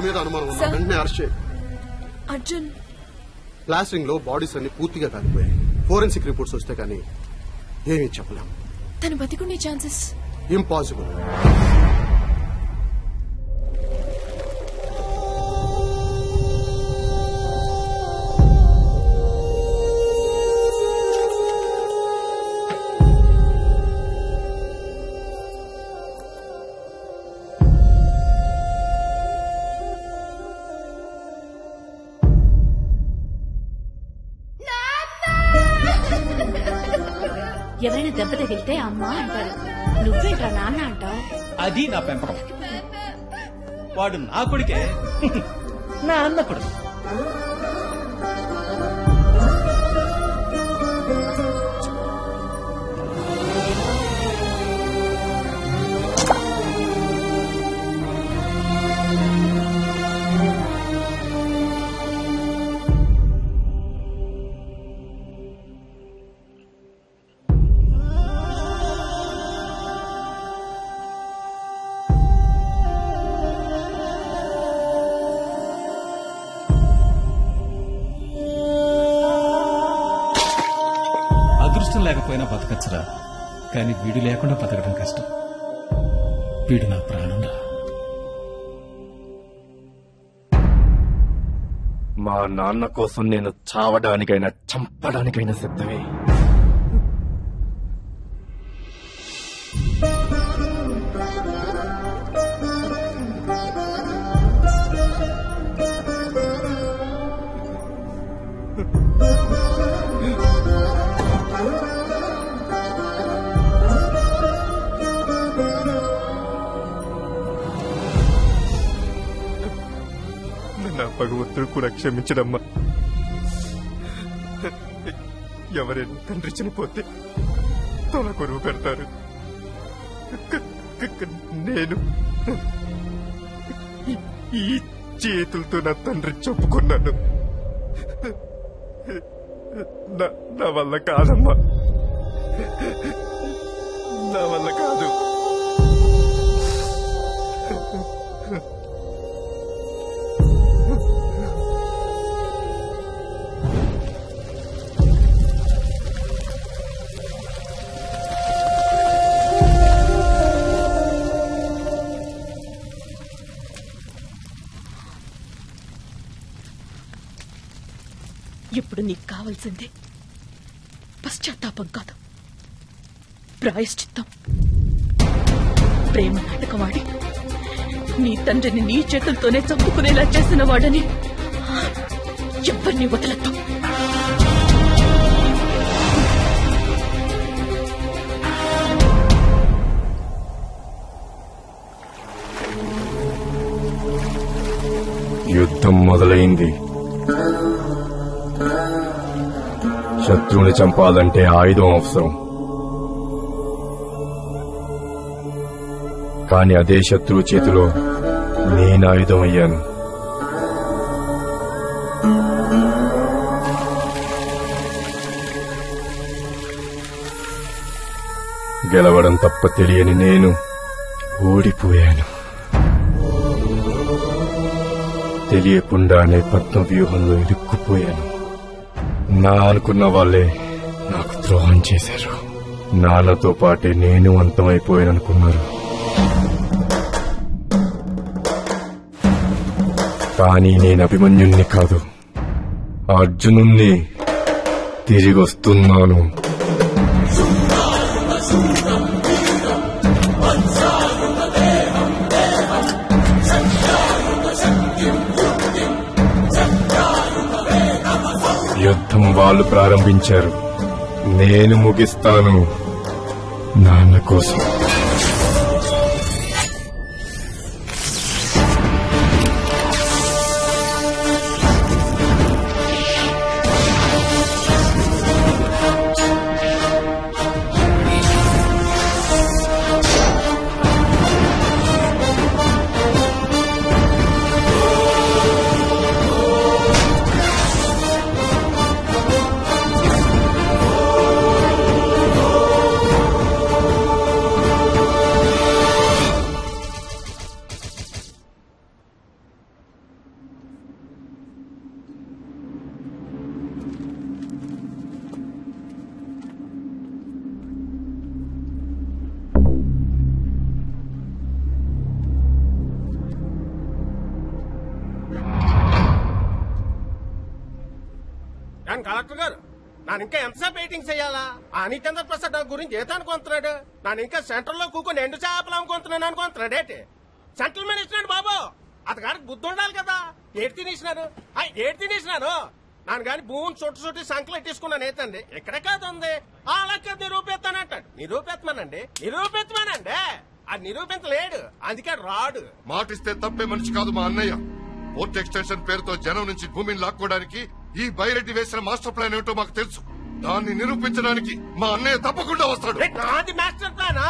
ఎవరి మీద అనుమానం ఉన్నా వెంటనే అరెస్ట్ చేయి. అర్జున్, ప్లాస్టరింగ్ లో బాడీస్ అన్ని పూర్తిగా కాలిపోయాయి. ఫోరెన్సిక్ రిపోర్ట్స్ వస్తే కానీ ఏమీ చెప్పలేం. తను బతికుండే ఛాన్సెస్ ఇంపాసిబుల్. ఎవరైనా దెబ్బ తగిలితే అమ్మ అంటారు, నువ్వేంట్రా నాన్న అంటావు? అది నా పెంపకం. వాడు నా కొడుకే, నా అన్న కొడుకు. లేకపోయినా బతకచ్చరా, కానీ వీడు లేకుండా బతకడం కష్టం. వీడు నా ప్రాణంరా. మా నాన్న కోసం నేను చావడానికైనా చంపడానికైనా సిద్ధమే. నా భగవంతుడు కూడా క్షమించడమ్మా. ఎవరైనా తండ్రి చనిపోతే తల కొరువు పెడతారు. నేను ఈ చేతులతో నా తండ్రి చెప్పుకున్నాను. నా వల్ల కాదమ్మా, నా వల్ల కాదు. ఇప్పుడు నీకు కావాల్సిందే పశ్చాత్తాపం కాదు, ప్రాయశ్చిత్తం. ప్రేమ నాటకవాడి నీ తండ్రిని నీ చేతులతోనే చంపుకునేలా చేసిన వాడని ఎవరిని వదలద్దు. యుద్ధం మొదలైంది. శత్రువుని చంపాలంటే ఆయుధం అవసరం. కాని అదే శత్రువు చేతిలో నేను ఆయుధం అయ్యాను. గెలవడం తప్ప తెలియని నేను ఓడిపోయాను. తెలియకుండానే పద్మవ్యూహంలో ఇరుక్కుపోయాను. నా అనుకున్న వాళ్ళే నాకు ద్రోహం చేశారు. నాన్నతో పాటే నేను అంతమైపోయాననుకున్నారు. కానీ నేను అభిమన్యుణ్ణి కాదు, అర్జునుణ్ణి. తిరిగొస్తున్నాను. యుద్ధం వాళ్ళు ప్రారంభించారు, నేను ముగిస్తాను నాన్న కోసం. కానీ కలెక్టర్ గారు ನಾನು ఇంకా ఎంతసేపు వెయిటింగ్ చేయాలా అనిచంద్ర ప్రసాద్ నా గురించి ఏదో అనుకుంటున్నాడు. ನಾನು ఇంకా సెంటర్ లో కూకొని ఎండు చేపలు అమ్ముకుంటున్నాను అనుకుంటున్నాడేటి. సెంట్రల్ మినిస్టర్ బాబు అతగారికి బుద్ధి ఉండాలి కదా. ఏడు తినేసినాను నాను గాని భూమిని చుట్టి సంకలు ఎట్టేసుకున్నాను ఏతండి. ఇక్కడే కాదు ఉంది అలా నిరూపిస్తానంటాడు. నిరూపించమనండి అది నిరూపించలేడు, అందుకే రాడు. మాటిస్తే తప్పే మనిషి కాదు మా అన్నయ్య. పోర్ట్ ఎక్స్టెన్షన్ పేరుతో జనం నుంచి భూమిని లాక్కోవడానికి ఈ బైరెడ్డి వేసిన మాస్టర్ ప్లాన్ ఏమిటో మాకు తెలుసు. దాన్ని నిరూపించడానికి మా అన్నయ్య తప్పకుండా వస్తాడు. నాది మాస్టర్ ప్లానా?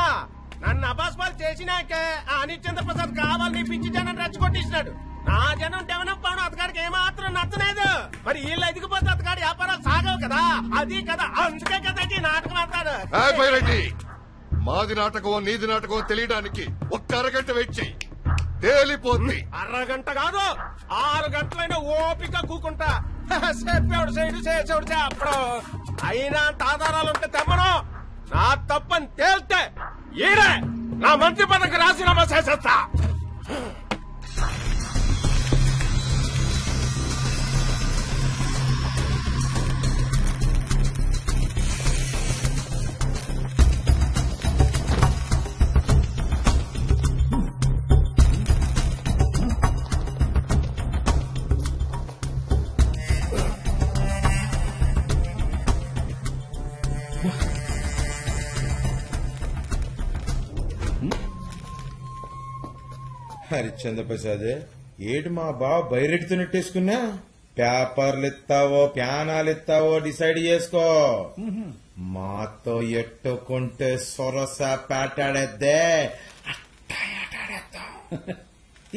నన్ను అబాస్పాలు చేసినాకే ఆ అనిచంద్ర ప్రసాద్ కావాలని పిచ్చి జనం రెచ్చగొట్టించినాడు. నా జనం డెవలప్ అవడం అతగాడికి ఏమాత్రం నచ్చలేదు. మరి వీళ్ళు ఎదిగిపోతే అతగాడి వ్యాపారాలు సాగవు కదా. అది కదా, అందుకే కదా నాటకం అంటాడు. బైరెడ్డి, మాది నాటకమో నీది నాటకమో తెలియడానికి ఒక్క అరగంట వెయిట్ చెయ్యి, తేలిపోతుంది. అరగంట కాదు 6 గంటలైనా ఓపిక కూకుంటా. చెప్పాడు సైడు చేసేవాడు చెప్పడు. అయినా అంత ఆధారాలుంటే తెమ్మను. నా తప్పని తేల్తే ఈడే నా మంత్రి పదవికి రాజీనామా చేసేస్తా. హరిశ్చంద్ర ప్రసాద్ ఏడు మా బావ బైరెడ్డితో నెట్టేసుకున్నా. పేపర్లు ఇస్తావో ప్యానాలు ఇస్తావో డిసైడ్ చేసుకో. మాతో ఎట్టుకుంటే సొరస పేటాడేద్దే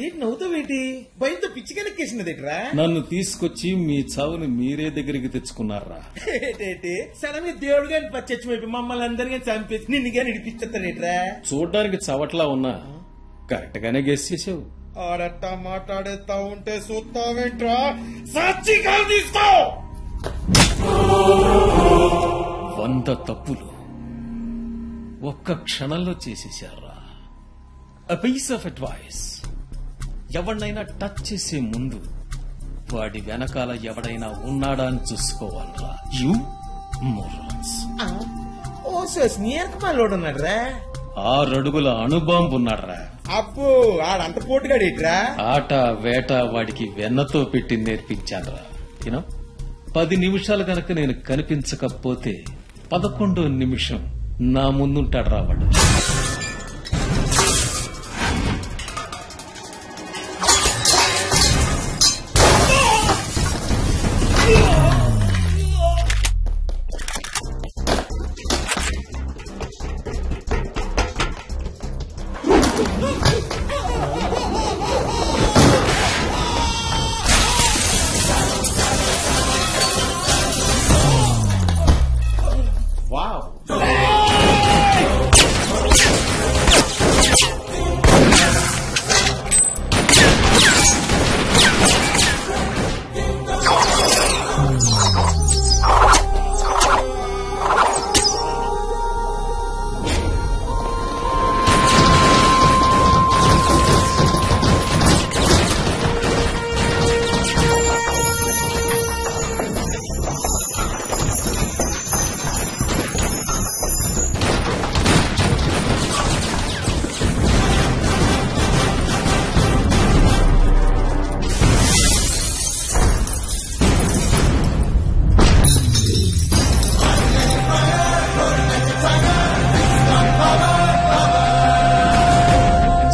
ఏంటి నవ్వుతావేటి? భయంతో పిచ్చికెనెక్కేసినదేట్రా? నన్ను తీసుకొచ్చి మీ చావుని మీరే దగ్గరికి తెచ్చుకున్నారా? సడన్ గా దేవుడు గాని పచ్చచ్చిపోయి మమ్మల్ని అందరినీ చంపేసి నిన్ను గాని ఇడిపిస్తారేట్రా? చూడ్డానికి చవట్లా ఉన్నా కరెక్ట్ గానే గెస్ చేసావు. ఆడట్టా మాట్లాడేస్తా ఉంటే చూస్తావేంట్రా? సాక్షిగా తీసుకో. 100 తప్పులు ఒక్క క్షణంలో చేసేశారా? A piece of advice. ఎవరినైనా టచ్ చేసే ముందు వాడి వెనకాల ఎవడైనా ఉన్నాడా అని చూసుకోవాలరా. యూ మోరాన్స్. నీ ఎంతమాలోడున్నాడ్రా? 6 అడుగుల అణుబాంబు ఉన్నాడ్రా. అప్పు ఆడంత పోటుగాడేట్రా? ఆట వేట వాడికి వెన్నతో పెట్టి నేర్పించానురా. యూనో 10 నిమిషాలు గనక నేను కనిపించకపోతే 11వ నిమిషం నా ముందుంటాడు వాడు.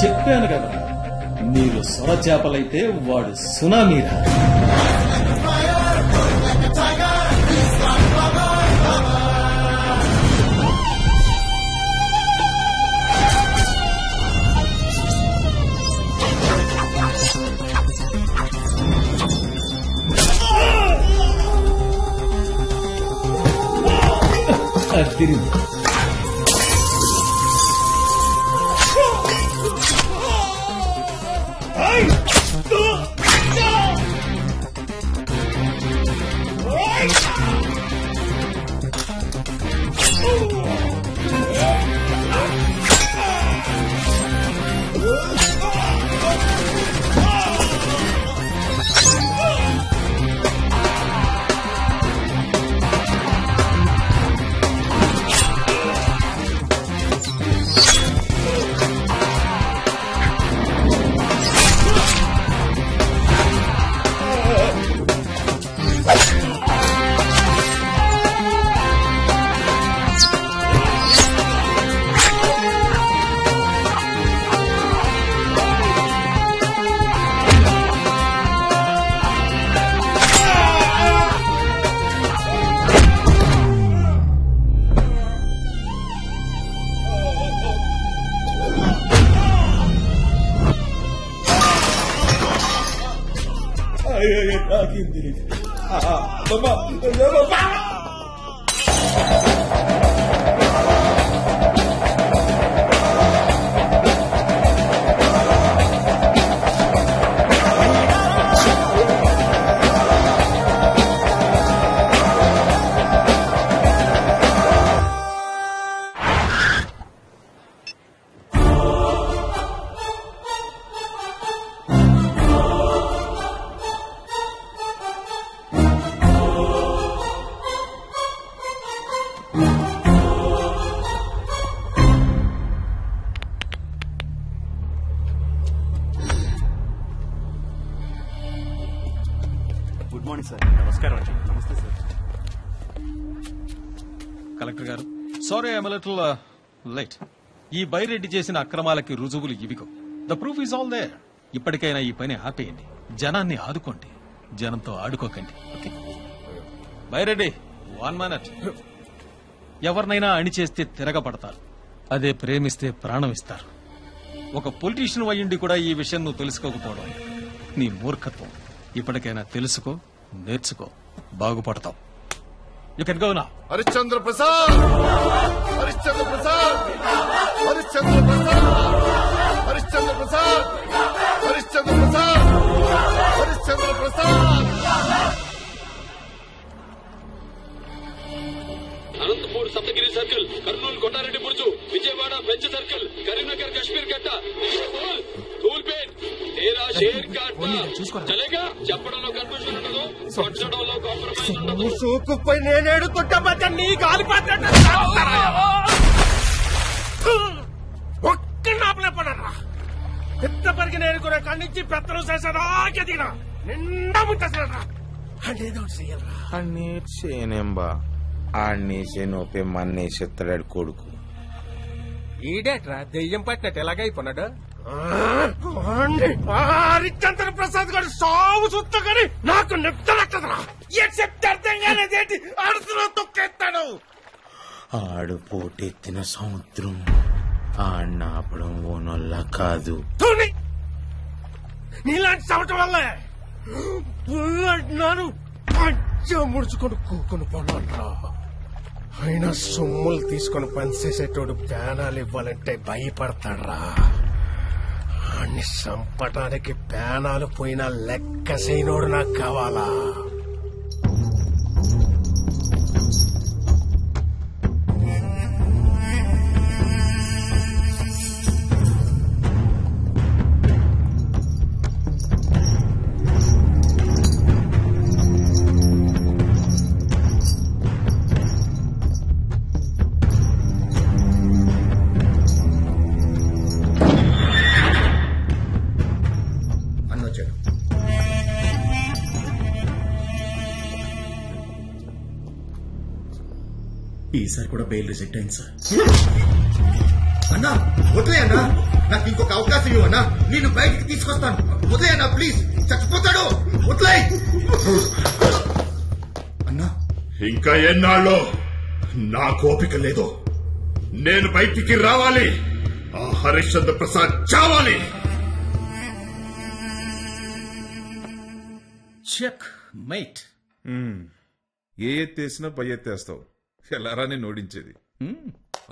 చెప్పాను కదా, మీరు సొర చేపలైతే వాడు సునామీరా. తిరిగి నాకేం తెలియదు. అమ్మా. Good morning sir. నమస్కారం అండి. నమస్తే సార్. కలెక్టర్ గారు, సారీ ఐఎమ్ లిటిల్ లేట్. ఈ బైరెడ్డి చేసిన అక్రమాలకి రుజువులు ఇవిగో. The proof is all there. ఇప్పటికైనా ఈ పని ఆపేయండి. జనాన్ని ఆదుకోండి, జనంతో ఆడుకోకండి. Okay Byreddy, 1 minute. ఎవరినైనా అణిచేస్తే తిరగబడతారు, అదే ప్రేమిస్తే ప్రాణం ఇస్తారు. ఒక పొలిటీషియన్ అయ్యుండి కూడా ఈ విషయం నువ్వు తెలుసుకోకపోవడం నీ మూర్ఖత్వం. ఇప్పటికైనా తెలుసుకో, నేర్చుకో, బాగుపడతావు. You can go now. Harishchandra Prasad, Harishchandra Prasad, Harishchandra Prasad, Harishchandra Prasad, Harishchandra Prasad, Harishchandra Prasad. Anantapur Saptagiri circle, Kurnool కొట్టారెడ్డి బుర్జు, విజయవాడ బెంచ్ సర్కిల్, కరీంనగర్ కశ్మీర్ గట్ట, ధూల్పేట్, తేరా షేర్ కాట్నా. చలేగా చెప్పడంలో కన్ఫ్యూజన్ ఉండదు, కొట్టడంలో కాంప్రమైజ్ ఉండదు. సూకుపై నేనేడు తొట్టబట్ట నీ గాలి పాత్ర ఒక్క నాపలే పడరా. పెద్ద పరిగి నేను కూడా కన్నించి పెత్తనం చేసేదాకే దిగినా నిండా ముట్టేసాడరా. అనేదో చెయ్యరా. అన్నీ చేయనేంబా, ఆడనేసే నోపే మన్నేసేస్తాడు కొడుకు. ఈడేట్రా దెయ్యం పట్టినట్టు ఎలాగైపోన్నాడు. హరిశ్చంద్ర ప్రసాద్ గారు సాగు సుత్త గాని నాకు నిప్తలక్కదరా. ఏ చెప్తే అర్థం కాలేదేంటి? అడుసులో తొక్కేస్తాడు. ఆడు పోటెత్తిన సముద్రం ఆడినాపడం ఓనొల్ల కాదు. నీలాంటి చవటం వల్లే నన్ను పంచ ముడుచుకొని కూకుని పోనాడ్రా. అయినా సొమ్ములు తీసుకొని పనిచేసేటోడు ప్యానాలు ఇవ్వాలంటే భయపడతాడ్రా. అన్ని చంపటానికి ప్యానాలు పోయినా లెక్క చేయనోడు నాకు కావాలా. ఈసారి కూడా బెయిల్ రిజెక్ట్ అయింది సార్. అన్నా వదిలే అన్నా, నాకు ఇంకొక అవకాశం ఇవ్వు అన్నా. నేను బయటికి తీసుకొస్తాను. వదిలే అన్నా ప్లీజ్, చచ్చిపోతాడు. వదిలే అన్నా. ఇంకా ఎన్నాళ్ళో నా కోపిక లేదు. నేను బయటికి రావాలి. ఆ హరిశ్చంద్ర ప్రసాద్ చావాలి. Checkmate. ఏ ఎత్తేసినా పై ఎత్తేస్తావు. ఎలారా నేను ఓడించేది?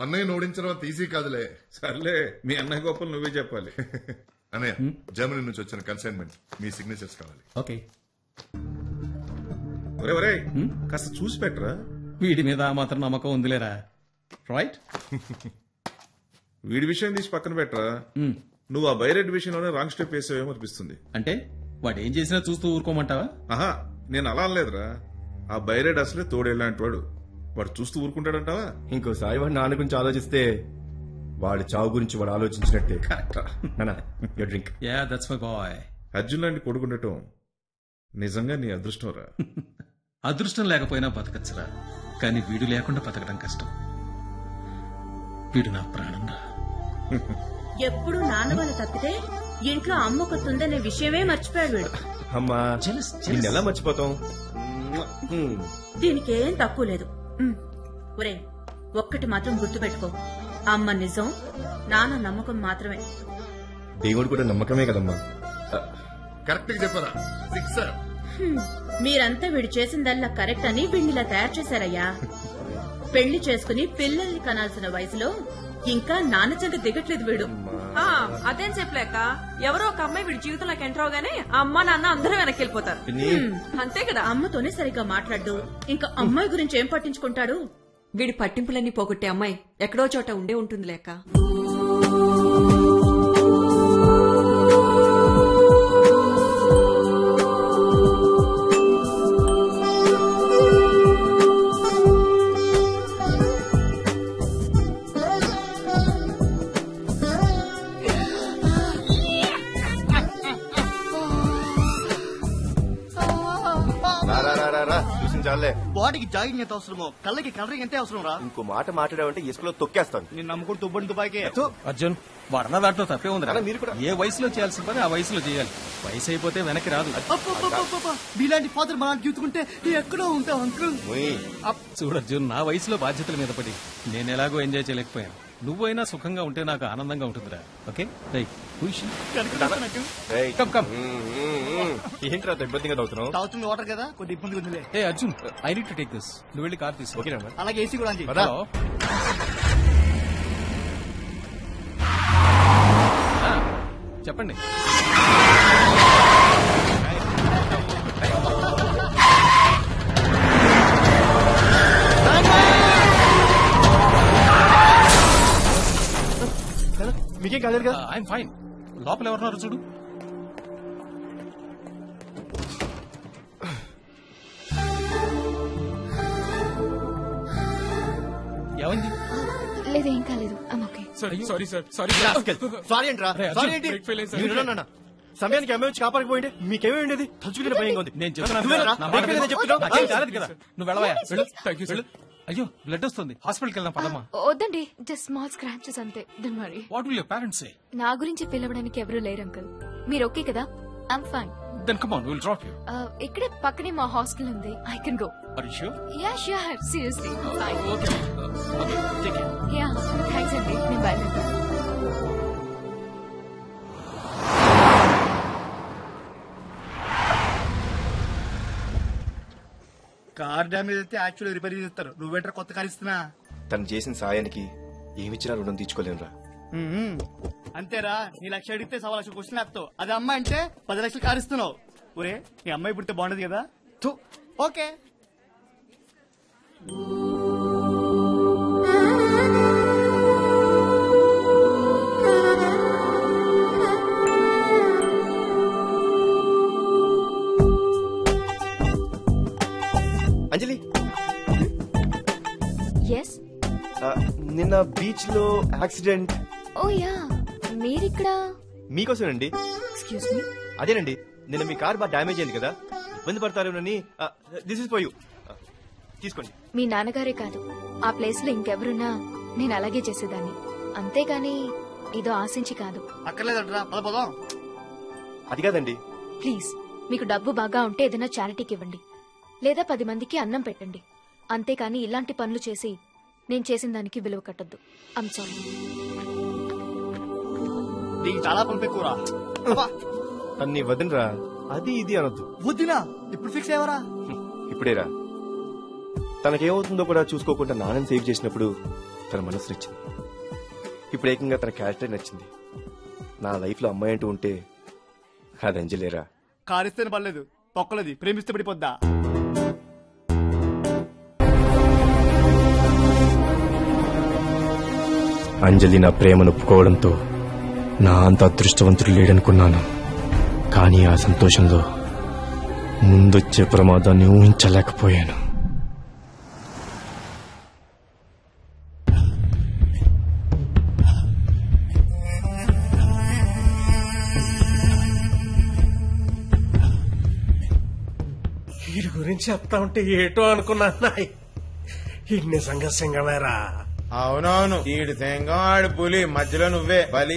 అన్నయ్య ఓడించడం అంత ఈజీ కాదులే. సర్లే, మీ అన్నయ్య గొప్పలు నువ్వే చెప్పాలి. అన్నయ్య, జర్మనీ నుంచి వచ్చిన కన్సైన్మెంట్ మీ సిగ్నేచర్స్ కావాలి. ఓకే. ఒరే కాస్త చూసి పెట్టరా. వీడి మీద ఆ మాత్రం నమ్మకం ఉందిలేరా. రైట్. వీడి విషయం తీసి పక్కన పెట్టరా. నువ్వు ఆ బైరెడ్డి విషయంలోనే రాంగ్ స్టెప్ వేసావేమో అనిపిస్తుంది. అంటే వాడు ఏం చేసినా చూస్తూ ఊరుకోమంటావా? ఆహా, నేను అలా అనలేదురా. ఆ బైరెడ్డి అసలే తోడేలాంటి వాడు. వాడు చూస్తూ ఊరుకుంటాడంటావా? ఇంకోసారి వాడు నాన్న గురించి ఆలోచిస్తే వాడి చావు గురించి వాడు ఆలోచించినట్టే. Drink. Yeah, that's my boy. Arjun లాంటి కొడుకుండటం నిజంగా నీ అదృష్టం రా. అదృష్టం లేకపోయినా బతకచ్చురా, కానీ వీడు లేకుండా బతకడం కష్టం. వీడు నా ప్రాణం రా. ఎప్పుడు నాన్న వాళ్ళు తప్పితే ఇంట్లో అమ్మకొస్తుందనే విషయమే మర్చిపోయాడు వీడు. అమ్మా, ఎలా మర్చిపోతాం? దీనికేం తక్కువ లేదు. ఒరే, ఒక్కటి మాత్రం గుర్తుపెట్టుకో, అమ్మ నిజం, నాన్న నమ్మకం మాత్రమే. దేవుడు కూడా నమ్మకమే కదమ్మా. కరెక్ట్ గా చెప్పరా. సిక్సర్. మీరంతా వీడు చేసిందల్లా కరెక్ట్ అని వీడినిలా తయారు చేశారయ్యా. పెళ్లి చేసుకుని పిల్లల్ని కనాల్సిన వయసులో ఇంకా నాన్న చెంత దిగట్లేదు వీడు. అదేం చెప్పలేక ఎవరో ఒక అమ్మాయి వీడి జీవితంలోకి ఎంటర్ అవగానే అమ్మ నాన్న అందరూ వెనక్కి వెళ్ళిపోతారు. అంతే కదా. అమ్మతోనే సరిగ్గా మాట్లాడు. ఇంకా అమ్మాయి గురించి ఏం పట్టించుకుంటాడు? వీడి పట్టింపులన్నీ పోగొట్టే అమ్మాయి ఎక్కడో చోట ఉండే ఉంటుంది లేక. బాడీకి జాగింగ్ ఎంత అవసరమో కళ్ళకి కలరింగ్ ఎంత అవసరం రా. ఇంకో మాట మాట్లాడావంటే ఇసుకలో తొక్కేస్తాను. నేను నమ్ముకుని తుబ్బని దుబాయ్కే. అర్జున్ వాడన్న దాంట్లో తప్పే ఉంది. మీరు కూడా ఏ వయసులో చేయాల్సిన పని ఆ వయసులో చేయాలి. వయసు అయిపోతే వెనక్కి రాదు. మీలాంటి ఫాదర్ మనం చూసుకుంటే ఎక్కడో ఉంటాం అంకుల్. చూడు అర్జున్, నా వయసులో బాధ్యతల మీద పడి నేను ఎలాగో ఎంజాయ్ చేయలేకపోయాను. నువ్వైనా సుఖంగా ఉంటే నాకు ఆనందంగా ఉంటుందిరా. ఓకే ఏంట్రా ఇబ్బందిగా తాగుతున్నావు? తాగుతుంది వాటర్ కదా, కొద్ది ఇబ్బంది ఉందిలే. ఏ Arjun, I need to take this. నువ్వు వెళ్ళి కార్ తీసుకో. అలాగే ఏసీ కూడా చెప్పండి. మీకేం కాలేదు కదా? I'm fine. లోపల ఎవరున్నారు చూడు. ఏమైంది? లేదు, ఏం కాలేదు. సమయానికి అమ్మాయి వచ్చి కాపాడకపోయింటే మీకేమీ ఉండేది? తలుచుకునే భయంగా ఉంది. నేను చెప్తున్నా. నువ్వు వెళ్ళవా? అయ్యో బ్లడ్ వస్తుంది, హాస్పిటల్కి వెళ్దాం పదమ్మా. వద్దండి, జస్ట్ స్మాల్ స్క్రాచెస్ అంతే. Don't worry. What will your parents say? నా గురించి పిలవడానికి ఎవరూ లేరు అంకుల్. మీరు ఓకే కదా? I'm fine. Then come on, will drop you. ఇక్కడే పక్కనే మా హాస్టల్ ఉంది. I can go. Are you sure? Yeah sure, seriously. Fine. Okay okay, take care. Yeah thanks అండి. నేను బయలుదేరుతాను. కార్ డ్యామేజ్ అయితే యాక్చువల్లీ రిపేర్ చేస్తారు. నువ్వేంటారు కొత్త కార్ ఇస్తున్నా? తను చేసిన సాయానికి ఏమిచ్చినా రుణం తీర్చుకోలేనురా. అంతేరా, నీ లక్ష అడిగితే 1.25 లక్షలు క్వశ్చన్ వేస్తావు. అది అమ్మాయి అంటే 10 లక్షలు కార్ ఇస్తున్నావు. ఒరే, నీ అమ్మాయి పుడితే బాగుండదు కదా? ఓకే. అంజలి, ఎస్. నిన్న బీచ్ లో యాక్సిడెంట్. ఓ యా, మీరిక్కడ మీకోసమేనండి. Excuse me. అదేనండి, నిన్న మీ కార్ బాగా డ్యామేజ్ అయింది కదా, ఇబ్బంది పడతారేమోనని దిస్ ఇస్ ఫర్ యూ. తీసుకోండి. మీ నాన్నగారే కాదు, ఆ ప్లేస్ లో ఇంకెవరున్నా నేను అలాగే చేసేదాన్ని. అంతేగాని ఏదో ఆశించి కాదు. అక్కర్లేదంటారా? పదపోదాం. అది కాదండి. ప్లీజ్, మీకు డబ్బు బాగా ఉంటే ఏదైనా చారిటీకి ఇవ్వండి, లేదా 10 మందికి అన్నం పెట్టండి. అంతేకాని ఇలాంటి పనులు చేసి నేను చేసిన దానికి విలువ కట్టద్దు. I'm sorry. చాలా పనులు ఎక్కువరా. తన్ని వదినరా, అది ఇది అనొద్దు. వద్దినా? ఇప్పుడు ఫిక్స్ అయ్యవరా? ఇప్పుడేరా. తనకేమవుతుందో కూడా చూసుకోకుండా నాన్నని సేవ్ చేసినప్పుడు తన మనసు నచ్చింది. ఇప్పుడు ఏకంగా తన క్యారెక్టర్ నచ్చింది. నా లైఫ్ లో అమ్మాయి అంటూ ఉంటే అది అంజలేరా. కారిస్తేనే పర్లేదు, తొక్కలేదు. ప్రేమిస్తే పడిపోద్దా? అంజలి నా ప్రేమను ఒప్పుకోవడంతో నా అంత అదృష్టవంతుడు లేడనుకున్నాను. కానీ ఆ సంతోషంలో ముందొచ్చే ప్రమాదాన్ని ఊహించలేకపోయాను. వీడి గురించి చెప్తా ఉంటే ఏటో అనుకున్నా. ఇది నిజంగా సింగమేరా? అవునవును, ఈడు సింగం ఆడు పులి, మధ్యలో నువ్వే బలి.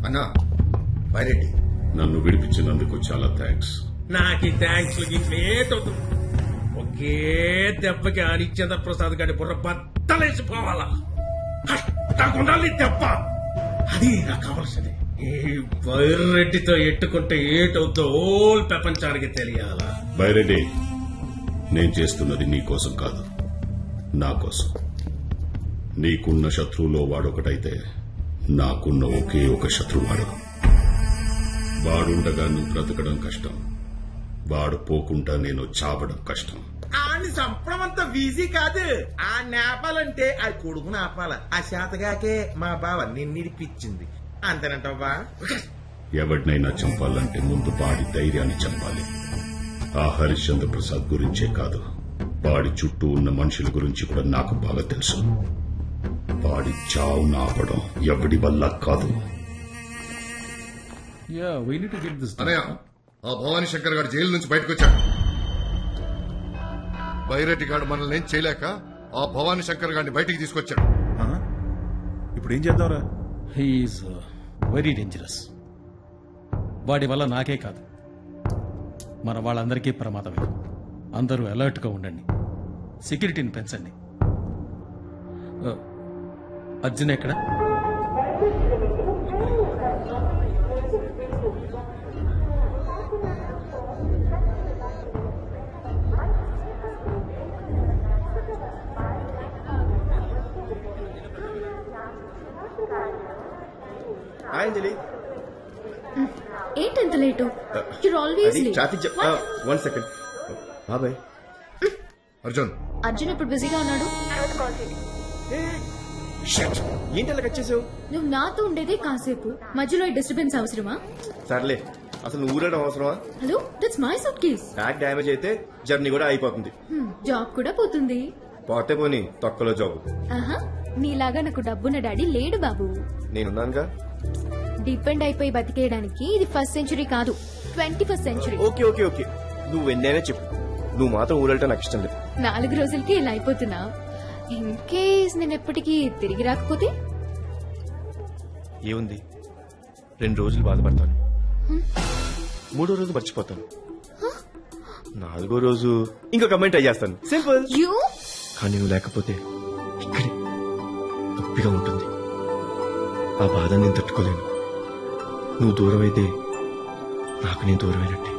అన్నా బైరెడ్డి, నన్ను విడిపించినందుకు చాలా థ్యాంక్స్. నాకు థ్యాంక్స్ లేటవుతు. ఒకే దెబ్బకి హరిశ్చంద్ర ప్రసాద్ గారి బుర్ర బద్దలేసిపోవాలా? నాకుండాలి దెబ్బ. అది నాకు కావలసింది. ఈ బైరెడ్డితో ఎట్టుకుంటే ఏటవుతో ఓల్ ప్రపంచానికి తెలియాలా? బైరెడ్డి, నేను చేస్తున్నది నీ కోసం కాదు, నా కోసం. నీకున్న శత్రువులో వాడొకటైతే నాకున్న ఒకే ఒక శత్రువు వాడు. వాడుండగా నువ్వు బ్రతకడం కష్టం, వాడు పోకుండా నేను చావడం కష్టం. ఆని చంపడం అంత ఈజీ కాదు. ఆ నేపాలంటే ఆ కొడుకు నేపాల. ఆ శాతగాకే మా బావ నిన్నిడిపించింది. అంతేనంటావా? ఎవడినైనా చంపాలంటే ముందు వాడి ధైర్యాన్ని చంపాలి. ఆ హరిశ్చంద్ర ప్రసాద్ గురించే కాదు, వాడి చుట్టూ ఉన్న మనుషుల గురించి కూడా నాకు బాగా తెలుసు. వాడి చావు నాపడం ఎవడి వల్ల కాదు. అనయ్య, ఆ భవానీ శంకర్ గారు జైలు నుంచి బయటకు వచ్చాడు. బైరెడ్డి గారు మనల్ని ఏం చేయలేక ఆ భవానీ శంకర్ గారిని బయటికి తీసుకొచ్చాడు. ఇప్పుడు ఏం చేద్దాంరా? He's very dangerous. వాడి వల్ల నాకే కాదు, మన వాళ్ళందరికీ ప్రమాదమే. అందరూ అలర్ట్ గా ఉండండి, సెక్యూరిటీని పెంచండి. అర్జున్ ఎక్కడ? అంజలి, ఏంటంత late? You're always late. Traffic 1 second. బాబాయ్. అర్జున్ అర్జున్ ఇప్పుడు బిజీగా ఉన్నాడు. ఏంటి అలా కట్ చేసావు? నువ్వు నాతో ఉండేదే కాసేపు, మధ్యలో డిస్టర్బెన్స్ అవసరమా? సర్లే, అసలు నువ్వు ఊరడం అవసరమా? Hello, that's my suit case. Bag damage అయితే జర్నీ కూడా అయిపోతుంది. జాబ్ కూడా పోతుంది. పోతే పోనీ, తొక్కలో జాబ్. ఆహా, నీలాగా నాకు డబ్బున్న డాడీ లేడు బాబు. నేనున్నానుగా. డిపెండ్ అయిపోయి బతికేయడానికి ఇది 1st సెంచరీ కాదు, 21st century. Okay okay okay, నువ్వు ఎన్నైనా చెప్పు, నువ్వు మాత్రం ఊరెళ్ళటం నాకు ఇష్టం లేదు. 4 రోజులకి ఇలా అయిపోతున్నా. ఇన్ కేస్ నేను ఎప్పటికీ తిరిగి రాకపోతే ఏముంది, 2 రోజులు బాధపడతాను, 3వ రోజు మర్చిపోతాను, 4వ రోజు ఇంకో కమెంట్ అయ్యేస్తాను. సింపుల్. కానీ నువ్వు లేకపోతే ఇక్కడే నొప్పిగా ఉంటుంది. ఆ బాధ నేను తట్టుకోలేను. నువ్వు దూరం అయితే నాకు నేను దూరమైనట్టే.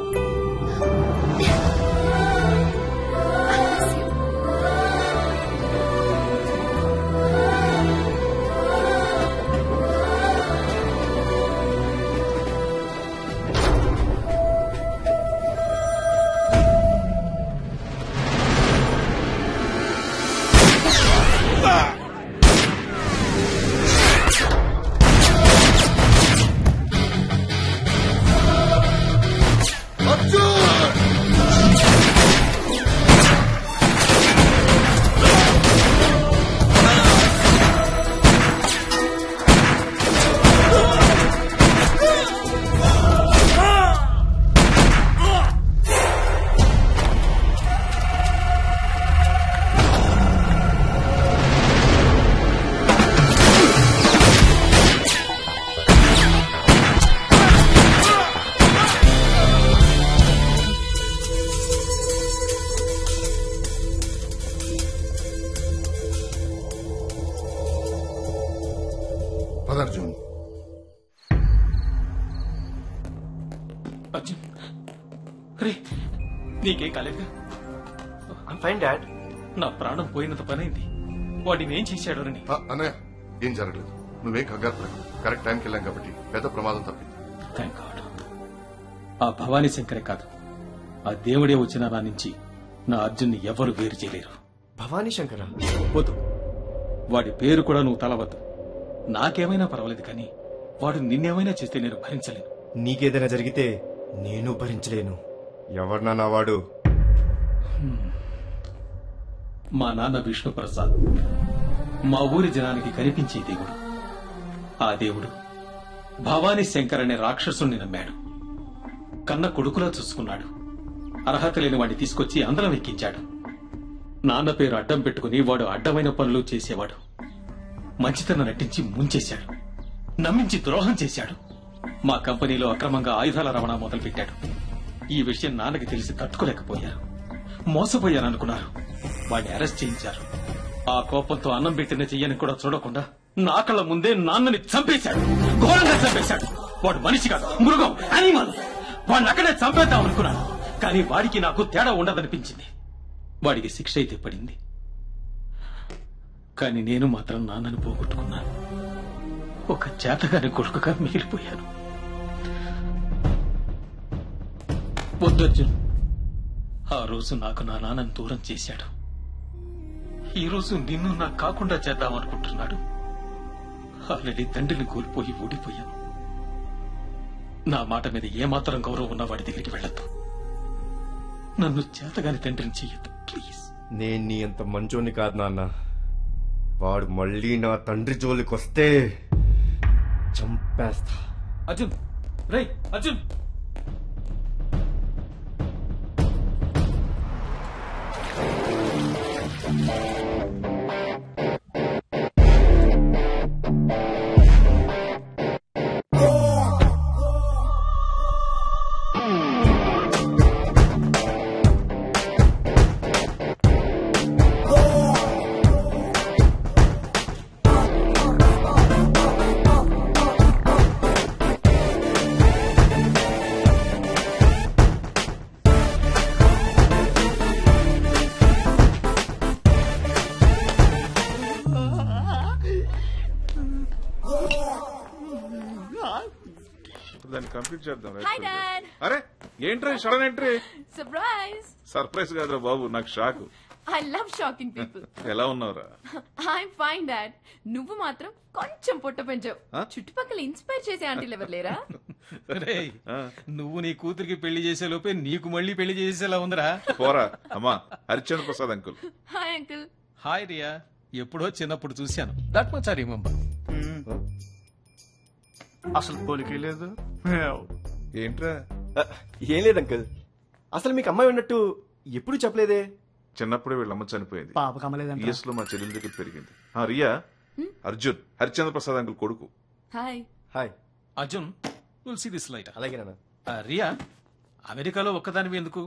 అర్జున్, అర్జున్, రే, నీకేం కాలేదుగా? Fine dad. నా ప్రాణం పోయినంత పనైంది. వాడిని ఏం చేశాడు అని. అన్నయ్య, ఏం జరగలేదు, నువ్వేం కంగారు పడకు. కరెక్ట్ టైంకి వెళ్ళాం కాబట్టి పెద్ద ప్రమాదం తప్పింది. Thank God. ఆ భవానీ శంకరే కాదు, ఆ దేవుడే వచ్చిన నా నుంచి నా అర్జున్ని ఎవరు వేరు చేయలేరు. భవానీ శంకర వద్దు, వాడి పేరు కూడా నువ్వు తలవద్దు. నాకేమైనా పర్వాలేదు, కానీ వాడు నిన్నేమైనా చేస్తే నేను భరించలేను. నీకేదైనా జరిగితే నేను భరించలేను. ఎవరినా వాడు? మా నాన్న విష్ణుప్రసాద్, మా ఊరి జనానికి కనిపించే దేవుడు. ఆ దేవుడు భవానీ శంకర్ అనే రాక్షసుణ్ణి నమ్మాడు. కన్న కొడుకులా చూసుకున్నాడు. అర్హత లేని వాడిని తీసుకొచ్చి అందరం ఎక్కించాడు. నాన్న పేరు అడ్డం పెట్టుకుని వాడు అడ్డమైన పనులు చేసేవాడు. మంచితనం నటించి ముంచేశాడు, నమ్మించి ద్రోహం చేశాడు. మా కంపెనీలో అక్రమంగా ఆయుధాల రవాణా మొదలుపెట్టాడు. ఈ విషయం నాన్నకి తెలిసి తట్టుకోలేకపోయారు. మోసపోయారనుకున్నారు. వాడిని అరెస్ట్ చేయించారు. ఆ కోపంతో అన్నం పెట్టిన చెయ్యని కూడా చూడకుండా నా కళ్ళ ముందే నాన్నని చంపేశాడు, ఘోరంగా చంపేశాడు. వాడు మనిషి కాదు, మృగం, యానిమల్. వాడిని అక్కడే చంపేద్దాం అనుకున్నాను, కానీ వాడికి నాకు తేడా ఉండదనిపించింది. వాడికి శిక్ష అయితే పడింది, కానీ నేను మాత్రం నాన్నని పోగొట్టుకున్నాను. ఒక చేతగాని కొడుకుగా మిగిలిపోయాను. వద్దర్జున్, ఆ రోజు నాకు నా నాన్నని దూరం చేశాడు. ఈ రోజు నిన్ను నాకు కాకుండా చేద్దామనుకుంటున్నాడు. ఆల్రెడీ తండ్రిని కోల్పోయి ఊడిపోయాను. నా మాట మీద ఏమాత్రం గౌరవం ఉన్న వాడి దగ్గరికి వెళ్ళొద్దు. నన్ను చేతగాని తండ్రిని చెయ్యొద్దు ప్లీజ్. నేను నీ అంత మంచోని కాదు నాన్న. వాడు మళ్ళీ నా తండ్రి జోలికి వస్తే చంపేస్తా. అర్జున్, రేయ్ అర్జున్. దాన్ని కంప్లీట్ చేద్దాం. Hi dad. అరే entry sudden entry? Surprise. Surprise కాదురా బాబు, నాకు shock. I love shocking people. ఎలా ఉన్నావురా? I'm fine dad. నువ్వు మాత్రం కొంచెం పొట్ట పెంచావు. చుట్టుపక్కల ఇన్స్పైర్ చేసే ఆంటీలు ఎవరు లేరా? రేయ్, నువ్వు నీ కూతురికి పెళ్లి చేసే లోపే నీకు మళ్ళీ పెళ్లి చేసేలా ఉందిరా. పోరా అమ్మా. Harichandra Prasad uncle. Hi uncle. Hi Riya. ఎప్పుడో చిన్నప్పుడు చూశాను. That much I remember. అసలు పోలికే లేదు. ఏంట్రా? ఏం లేదు అంకుల్, అసలు మీకు అమ్మాయి ఉన్నట్టు ఎప్పుడు చెప్పలేదే. చిన్నప్పుడే వీళ్ళ అమ్మ చనిపోయింది. పాప కమలేదంట. యుఎస్ లో మా చెల్లెల దగ్గర పెరిగింది. రియా, అర్జున్ హరిచంద్ర ప్రసాద్ అంకుల్ కొడుకు. Hi. Hi Arjun, will see this light. అలాగే నాన్న. రియా, అమెరికాలో ఒక్కదానివి ఎందుకు?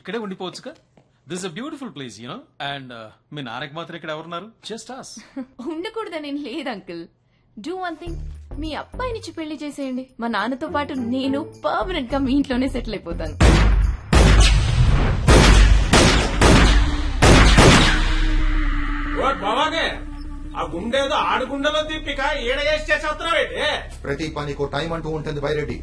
ఇక్కడే ఉండిపోవచ్చుగా. This a beautiful place you. Know and నాన్నకి మాత్రం ఇక్కడ ఎవరున్నారు? Just us. ఉండకూడదని లేదు అంకుల్. డూ వన్ థింగ్, మీ అబ్బాయినిచ్చి పెళ్లి చేసేయండి. మా నాన్నతో పాటు నేను పర్మనెంట్ గా మీ ఇంట్లోనే సెటిల్ అయిపోతాను. బాబాగే ఆ గుండేదో ఆడుగుండలో తిప్పిక ఈడగేసి చేసేస్తున్నావేంటి? ప్రతి పనికి టైం అంటూ ఉంటుంది బైరెడ్డి.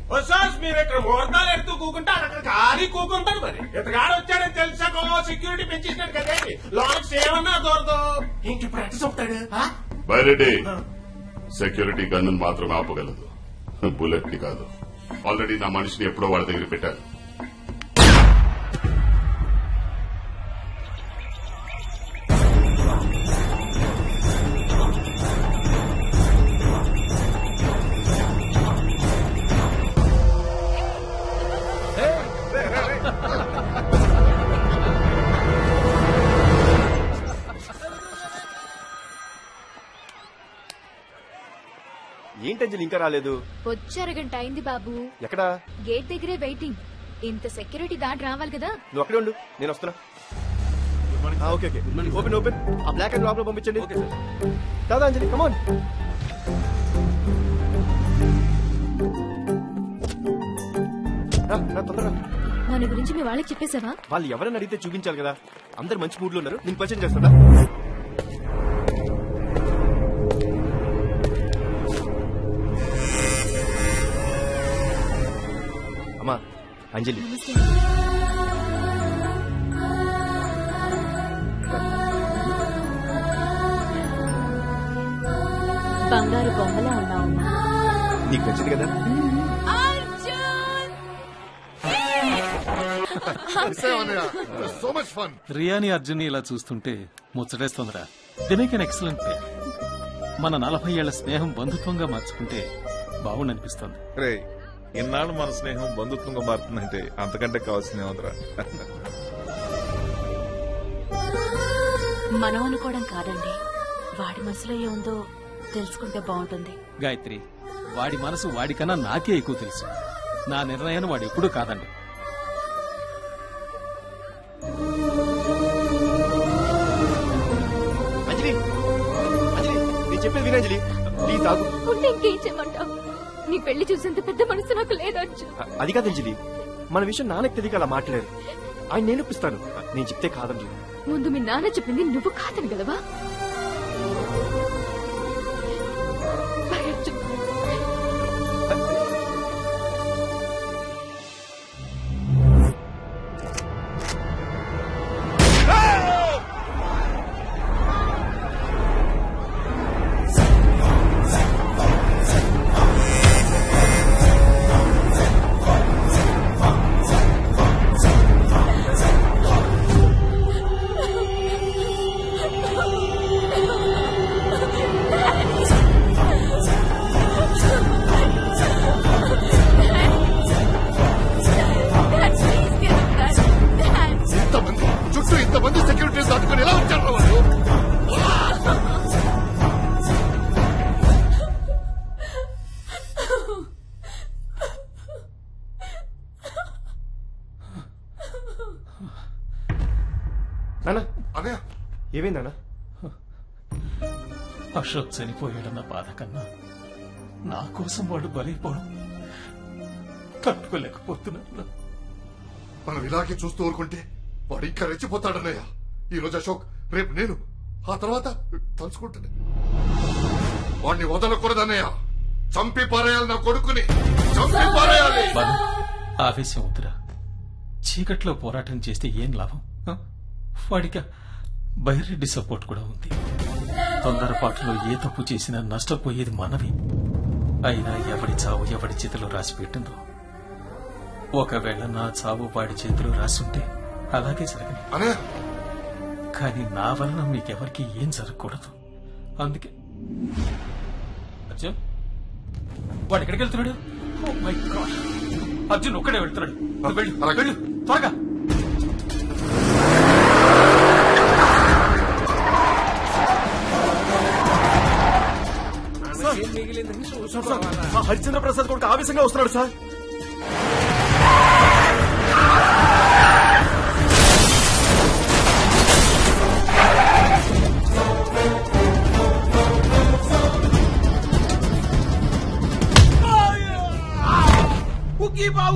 మీరు ఇక్కడ ముహూర్తాలు ఎడుతూ కూకుంటే అక్కడ ఖాళీ కూకుంటారు. మరి ఇతగాడు వచ్చాడని తెలిసాక సెక్యూరిటీ పెంచేసినాడు కదేంటి, లోనకి సేవన్నా దూరదు. ఇంకెప్పుడు ఎట్ట చెప్తాడు? బైరెడ్డి, సెక్యూరిటీ గన్ను మాత్రమే ఆపగలదు, బుల్లెట్ ని కాదు. ఆల్రెడీ నా మనిషిని ఎప్పుడో వాళ్ళ దగ్గర పెట్టాను. ఏంటంజలి ఇంకా రాలేదు? వచ్చి అరగంట అయింది బాబు. ఎక్కడా? గేట్ దగ్గరే వెయిటింగ్. ఇంత సెక్యూరిటీ దాటి రావాలి కదా. నువ్వు అక్కడే ఉండు, నేను వస్తున్నా. Okay okay, open open. ఆ బ్లాక్ అండ్ లోపల పంపించండి. దాదా అంజలి, కమాన్. తొందరగా. మన గురించి మీ వాళ్ళకి చెప్పేశావా? వాళ్ళు ఎవరైనా అడిగితే చూపించాలి కదా. అందరు మంచి మూడ్ లో ఉన్నారు, నేను పరిచయం చేస్తాడా. అమ్మా అంజలి. బంగారు బొమ్మలా ఉన్నావు. నీకు నచ్చింది కదా? రియాని అర్జున్ ఇలా చూస్తుంటే ముచ్చటేస్తోందిరా. The make an excellent play. మన 40 ఏళ్ల స్నేహం బంధుత్వంగా మార్చుకుంటే బాగుండనిపిస్తోంది. రే, ఇన్నాళ్ళు మన స్నేహం బంధుత్వంగా మారుతుందంటే అంతకంటే కావాల్సిందే ఉందిరా. మనం అనుకోవడం కాదండి, వాడి మనసులో ఏముందో తెలుసుకుంటే బాగుంటుంది. గాయత్రి, వాడి మనసు వాడికన్నా నాకే ఎక్కువ తెలుసు. నా నిర్ణయాన్ని వాడు ఎప్పుడూ కాదండి. అంజలి, అంజలి, నేను చెప్పేది వినంజలి ప్లీజ్ ఆగు. ఉంటే ఇంకేం చేయమంటావు? నీ పెళ్లి చూసేంత పెద్ద మనసు నాకు లేదంచు. అది కాదు అంజలి, మన విషయం నాన్నకి తెలియక అలా మాట్లాడారు. ఆయన నేను ఒప్పిస్తాను, నేను చెప్తే కాదండి. ముందు మీ నాన్న చెప్పింది నువ్వు కాదనగలవా? ఇంతమంది సెక్యూరిటీస్ దాటుకొని ఎలా వచ్చారు వాళ్ళు? నాన్న ఏమైందన్నా? అశోక్ చనిపోయాడన్న బాధ కన్నా నా కోసం వాడు బలైపోవడం తట్టుకోలేకపోతున్నాను. మనం ఇలాగే చూస్తూ ఊరుకుంటే వాడు ఇంకా రెచ్చిపోతాడన్నయ్య. ఈ రోజు అశోక్, రేపు నేను, ఆ తర్వాత తలుచుకుంటాను. వాడిని వదలకూడదన్నయ్య. చంపి పారేయాలి నా కొడుకుని, చంపి పారేయాలి. ఆవేశం వద్దురా. చీకట్లో పోరాటం చేస్తే ఏం లాభం? వాడికి బైరెడ్డి సపోర్ట్ కూడా ఉంది. తొందరపాటులో ఏ తప్పు చేసినా నష్టపోయేది మనవి. అయినా ఎవడి చావు ఎవడి చేతిలో రాసి పెట్టిందో. ఒకవేళ నా చావు వాడి చేతిలో రాసుంటే అలాగే జరగని. కానీ నా వలన మీకెవరికి ఏం జరగకూడదు. అందుకే అర్జున్, వాడు ఎక్కడికి వెళ్తున్నాడు? ఓ మై గాడ్, అర్జున్ ఒక్కడే వెళ్తున్నాడు. వెళ్ళు వెళ్ళు త్వరగా. హరిచంద్ర ప్రసాద్ కొడుకు ఆవేశంగా వస్తున్నాడు సార్.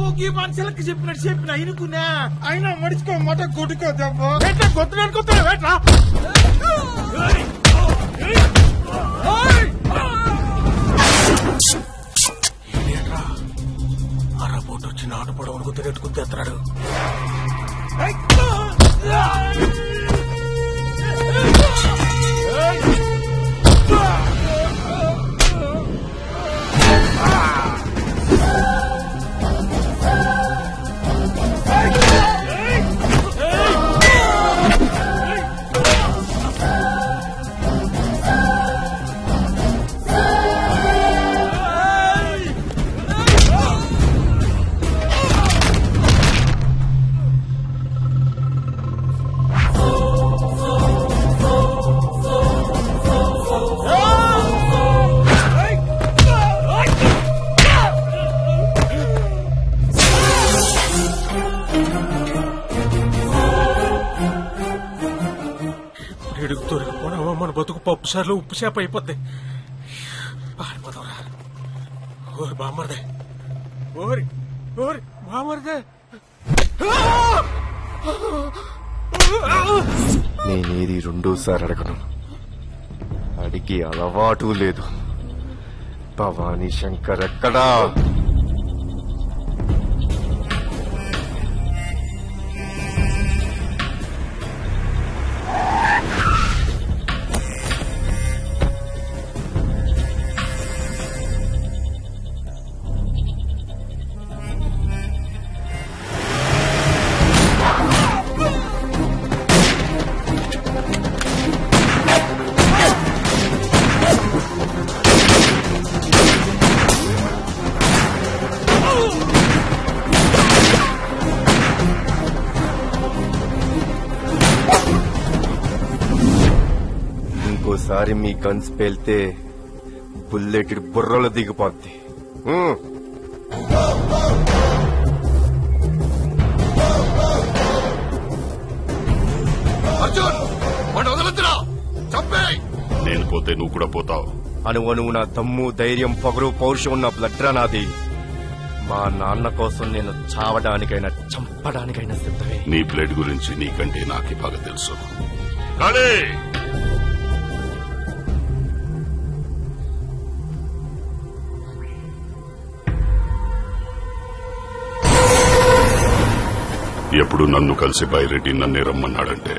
ఊకి మనుషులకి చెప్పిన ఇనుకున్నా అయినా మడిచుకో మాట కొట్టుకో దెబ్బ కొత్త వేట్రా. అరపోటు వచ్చి నాటు పొడవును గుర్తుకెట్టు గుర్తెత్తాడు. మన బతుకు పప్పు సార్లు ఉప్పు చేప అయిపోద్ది. పారిపోతావురా. ఓరి బామ్మర్దే, ఓరి ఓరి బామ్మర్దే. నేనేది రెండోసారి అడగను, అడిగే అలవాటు లేదు. భవానీ శంకర్ ఎక్కడా? ఇంకోసారి మీ గన్స్ పేల్తే బుల్లెట్ బుర్రలో దిగిపోద్ది. అర్జున్, వాడు వదలొద్దురా, చంపేయ్. నేను పోతే నువ్వు కూడా పోతావు. అణువణువు నా దమ్ము ధైర్యం పొగరు పౌరుషం ఉన్న బ్లడ్రా నాది. మా నాన్న కోసం నేను చావడానికైనా చంపడానికైనా సిద్ధమే. నీ బ్లడ్ గురించి నీకంటే నాకే బాగా తెలుసు. కానీ ఎప్పుడు నన్ను కలిసి బైరెడ్డి నన్నే రమ్మన్నాడంటే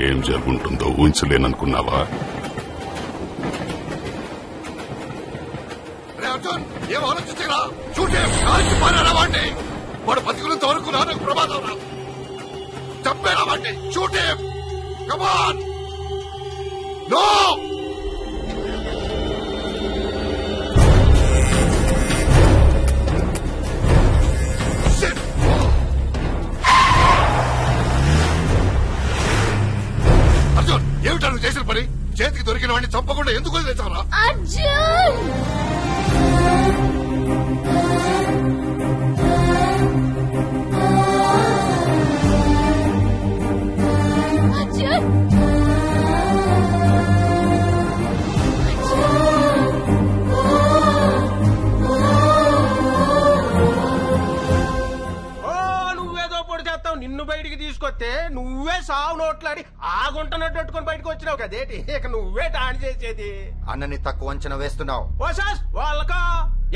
ఏం జరుగుంటుందో ఊహించలేననుకున్నావా? ఏం ఆలోచించరా? చూడే కాల్చి పారారా వాడిని. వాడు బతికున్నంత వరకు నాకు ప్రమాదం రా. చంపేరా వాడిని. చూడే కమాన్. నో అర్జున్, ఏమిటా నువ్వు చేసిన పని? చేతికి దొరికిన వాడిని చంపకుండా ఎందుకు వదిలేసావరా? అర్జున్ నువ్వేదో పొడి చేస్తావు. నిన్ను బయటికి తీసుకొస్తే నువ్వే సావు నోట్లాడి ఆ గుంటనట్టు పెట్టుకుని బయటకు వచ్చినావు కదేటి. ఇక నువ్వే టాని చేసేది. అన్నని తక్కువ అంచనా వేస్తున్నావు. ఓసాస్ వాళ్ళకో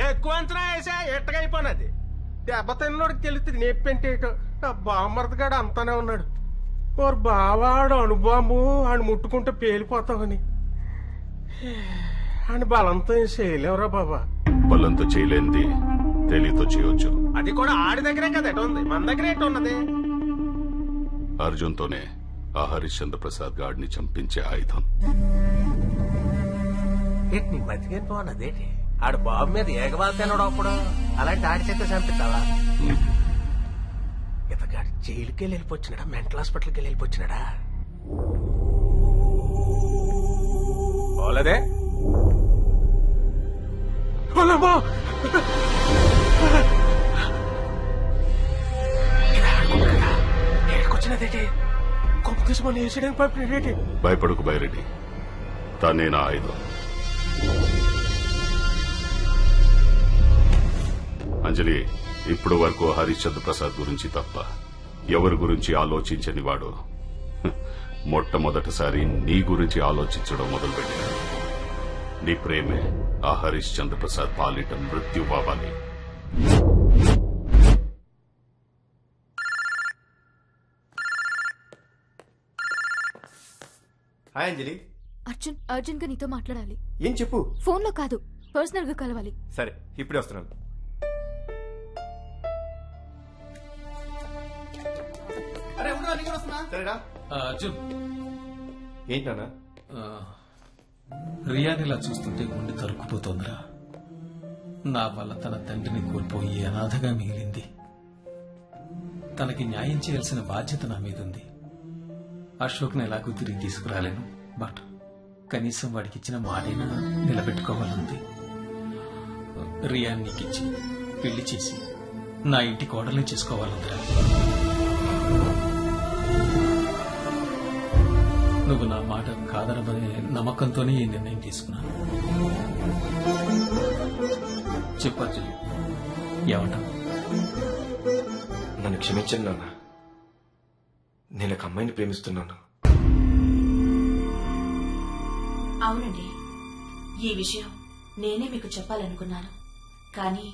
ఎక్కువ అంచనా వేసా ఎట్టగైపోయినది. దెబ్బ తిన్నోడికి తెలుస్తుంది నొప్పింటేటో. బామ్మర్దగాడు అంతానే ఉన్నాడు. ఓరు బావాడు అణుబాంబు ఆయన ముట్టుకుంటే పేలిపోతామని ఆయన బలంతో ఏం చేయలేవురా బాబా. బలంతో చేయలేంది తెలియతో చేయొచ్చు. అది కూడా ఆడి దగ్గరే కదా ఎటు ఉంది, మన దగ్గర ఎటు ఉన్నది. అర్జున్తోనే ఆ హరిశ్చంద్ర ప్రసాద్ గాడిని చంపించే ఆయుధం. నీ బతికేం పోనదేటి. ఆడు బాబు మీద ఏగవాల్తేనాడు అప్పుడు. అలాంటి ఆడి చేత చంపిస్తావా? ఇతగాడు జైలుకి వెళ్ళిపోచ్చినాడా, మెంటల్ హాస్పిటల్కి వెళ్ళిపోచ్చినాడా? ఓలదే ఏడుకొచ్చినదేటి. కొంపదీసి మన వేసడానికి పంపినదేటి. భయపడుకు బైరెడ్డి, తానే నా ఆయుధం. అంజలి, ఇప్పుడు వరకు హరిశ్చంద్ర ప్రసాద్ గురించి తప్ప ఎవరి గురించి ఆలోచించని వాడు మొట్టమొదటిసారి నీ గురించి ఆలోచించడం మొదలుపెట్టాడు. నీ ప్రేమే ఆ హరిశ్చంద్ర ప్రసాద్ పాలిట మృత్యు బాబాలి. హాయ్ అంజలి. అర్జున్ గా నీతో మాట్లాడాలి. ఏం చెప్పు. ఫోన్ లో కాదు, పర్సనల్ గా కలవాలి. సరే, ఇప్పుడే వస్తున్నాను. అర్జున్, ఏంటన్నా? రియానిలా చూస్తుంటే గుండె తరుక్కుపోతోందిరా. నా వల్ల తన తండ్రిని కోల్పోయి అనాథగా మిగిలింది. తనకి న్యాయం చేయాల్సిన బాధ్యత నా మీద ఉంది. అశోక్ని ఎలాగూ తిరిగి తీసుకురాలేను, బట్ కనీసం వాడికి ఇచ్చిన మాటైనా నిలబెట్టుకోవాలంది. రియాన్ నీకిచ్చి పెళ్లి చేసి నా ఇంటి కోడల్ని చేసుకోవాలందిరా. నువ్వు నా మాట కాదనబడే నమ్మకంతోనే ఈ నిర్ణయం తీసుకున్నాను. చెప్పు అర్జున్, ఏమంటావు? నన్ను క్షమించండి నాన్న. నేను ఒక అమ్మాయిని ప్రేమిస్తున్నాను. అవునండి, ఈ విషయం నేనే మీకు చెప్పాలనుకున్నాను. కానీ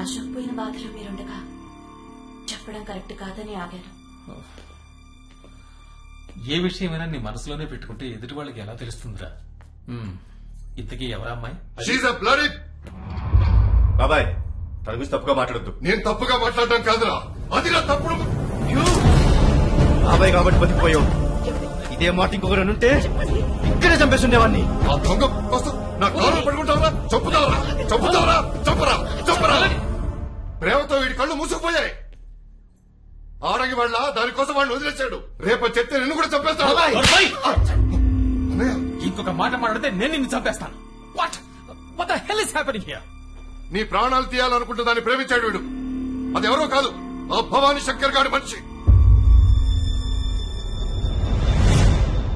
అశోక్ పోయిన బాధలో మీరుండగా చెప్పడం కరెక్ట్ కాదని ఆగాను. ఏ విషయమైనా నీ మనసులోనే పెట్టుకుంటే ఎదుటి వాళ్ళకి ఎలా తెలుస్తుందిరా? ఇంతకీ ఎవరా అమ్మాయి? బాబాయ్, తన గురించి తప్పుగా మాట్లాడద్దు. నేను తప్పుగా మాట్లాడడం కాదురా, అది నా తప్పుడు. బాబాయ్ కాబట్టి బతికిపోయావు. ఇదే మాట ఇంకొకరు ఉంటే ఇక్కడే చంపేస్తుండేవాడిని. ఆ దొంగ కోసం నా కాళ్ళు పడుకుంటావరా? చంపుతావరా? చంపుతావరా? చంపరా? చంపరా? ప్రేమతో వీడి కళ్ళు మూసుకుపోయాయి. ఆడగి వాళ్ళ దానికోసం వాడిని వదిలేశాడు. రేపు చెప్తే నిన్ను కూడా చంపేస్తాడు. ఇంకొక మాట మాట్లాడితే నేను నిన్ను చంపేస్తాను. What the hell is happening here? నీ ప్రాణాలు తీయాలనుకుంటే దాన్ని ప్రేమించాడు వీడు. అదెవరో కాదు, ఆ భవానీ శంకర్ గారి మనిషి.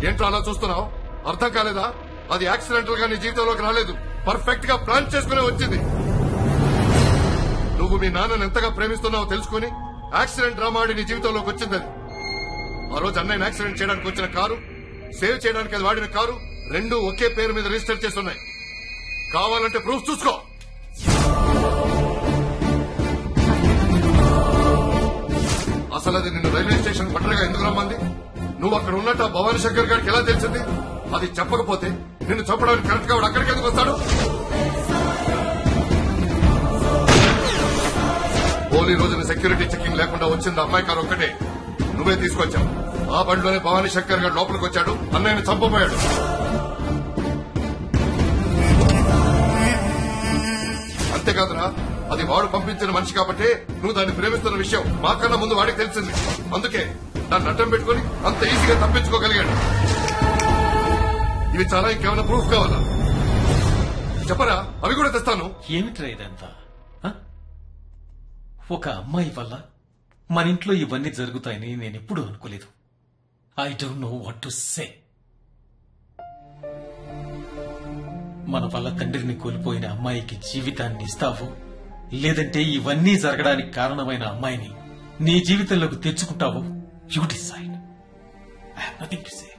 ఏంట్రా అలా చూస్తున్నావు? అర్థం కాలేదా? అది యాక్సిడెంటల్ గా నీ జీవితంలోకి రాలేదు, పర్ఫెక్ట్ గా ప్లాన్ చేసుకునే వచ్చింది. నువ్వు మీ నాన్నని ఎంతగా ప్రేమిస్తున్నావో తెలుసుకుని యాక్సిడెంట్ డ్రామా ఆడి నీ జీవితంలోకి వచ్చింది. అది ఆ రోజు అన్నయ్యని యాక్సిడెంట్ చేయడానికి వచ్చిన కారు, సేవ్ చేయడానికి అది వాడిన కారు రెండు ఒకే పేరు మీద రిజిస్టర్ చేస్తున్నాయి. కావాలంటే ప్రూఫ్ చూసుకో. అసలు అది నిన్ను రైల్వే స్టేషన్ ఒంటరిగా ఎందుకు రమ్మంది? నువ్వు అక్కడ ఉన్నట్టు ఆ భవానీ శంకర్ గారికి ఎలా తెలిసింది? అది చెప్పకపోతే నిన్ను చంపడానికి కరెక్ట్ గా అక్కడికి ఎందుకు వస్తాడు? హోలీ రోజున సెక్యూరిటీ చెకింగ్ లేకుండా వచ్చింది అమ్మాయి కారు ఒక్కటే, నువ్వే తీసుకొచ్చావు. ఆ బండిలోనే భవానీ శంకర్ గారు లోపలికి వచ్చాడు, అన్నయ్యని చంపబోయాడు. అంతేకాదురా, అది వాడు పంపించిన మనిషి కాబట్టి నువ్వు దాన్ని ప్రేమిస్తున్న విషయం మాకన్నా ముందు వాడికి తెలిసింది. అందుకే దాన్ని అడ్డం పెట్టుకుని అంత ఈజీగా తప్పించుకోగలిగాడు. ఇవి చాలా ఇంకేమైనా ప్రూఫ్ కావాలా? చెప్పరా, అవి కూడా తెస్తాను. ఏమిట్రా ఇదంతా? ఒక అమ్మాయి వల్ల మన ఇంట్లో ఇవన్నీ జరుగుతాయని నేను ఎప్పుడూ అనుకోలేదు. I don't know what to say. మన వల్ల తండ్రిని కోల్పోయిన అమ్మాయికి జీవితాన్ని ఇస్తావు, లేదంటే ఇవన్నీ జరగడానికి కారణమైన అమ్మాయిని నీ జీవితంలోకి తెచ్చుకుంటావు. You decide. I have nothing to say.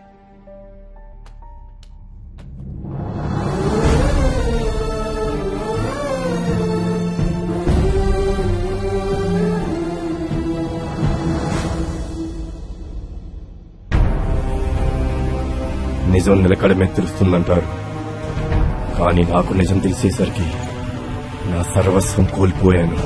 నిజం నిలకడమే తెలుస్తుందంటారు, కానీ నాకు నిజం తెలిసేసరికి నా సర్వస్వం కోల్పోయాను.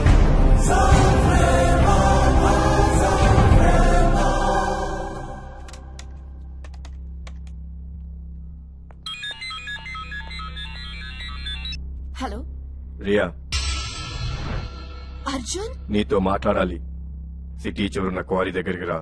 హలో రియా, అర్జున్, నీతో మాట్లాడాలి. సిటీ చివరున్న క్వారీ దగ్గరికి రా.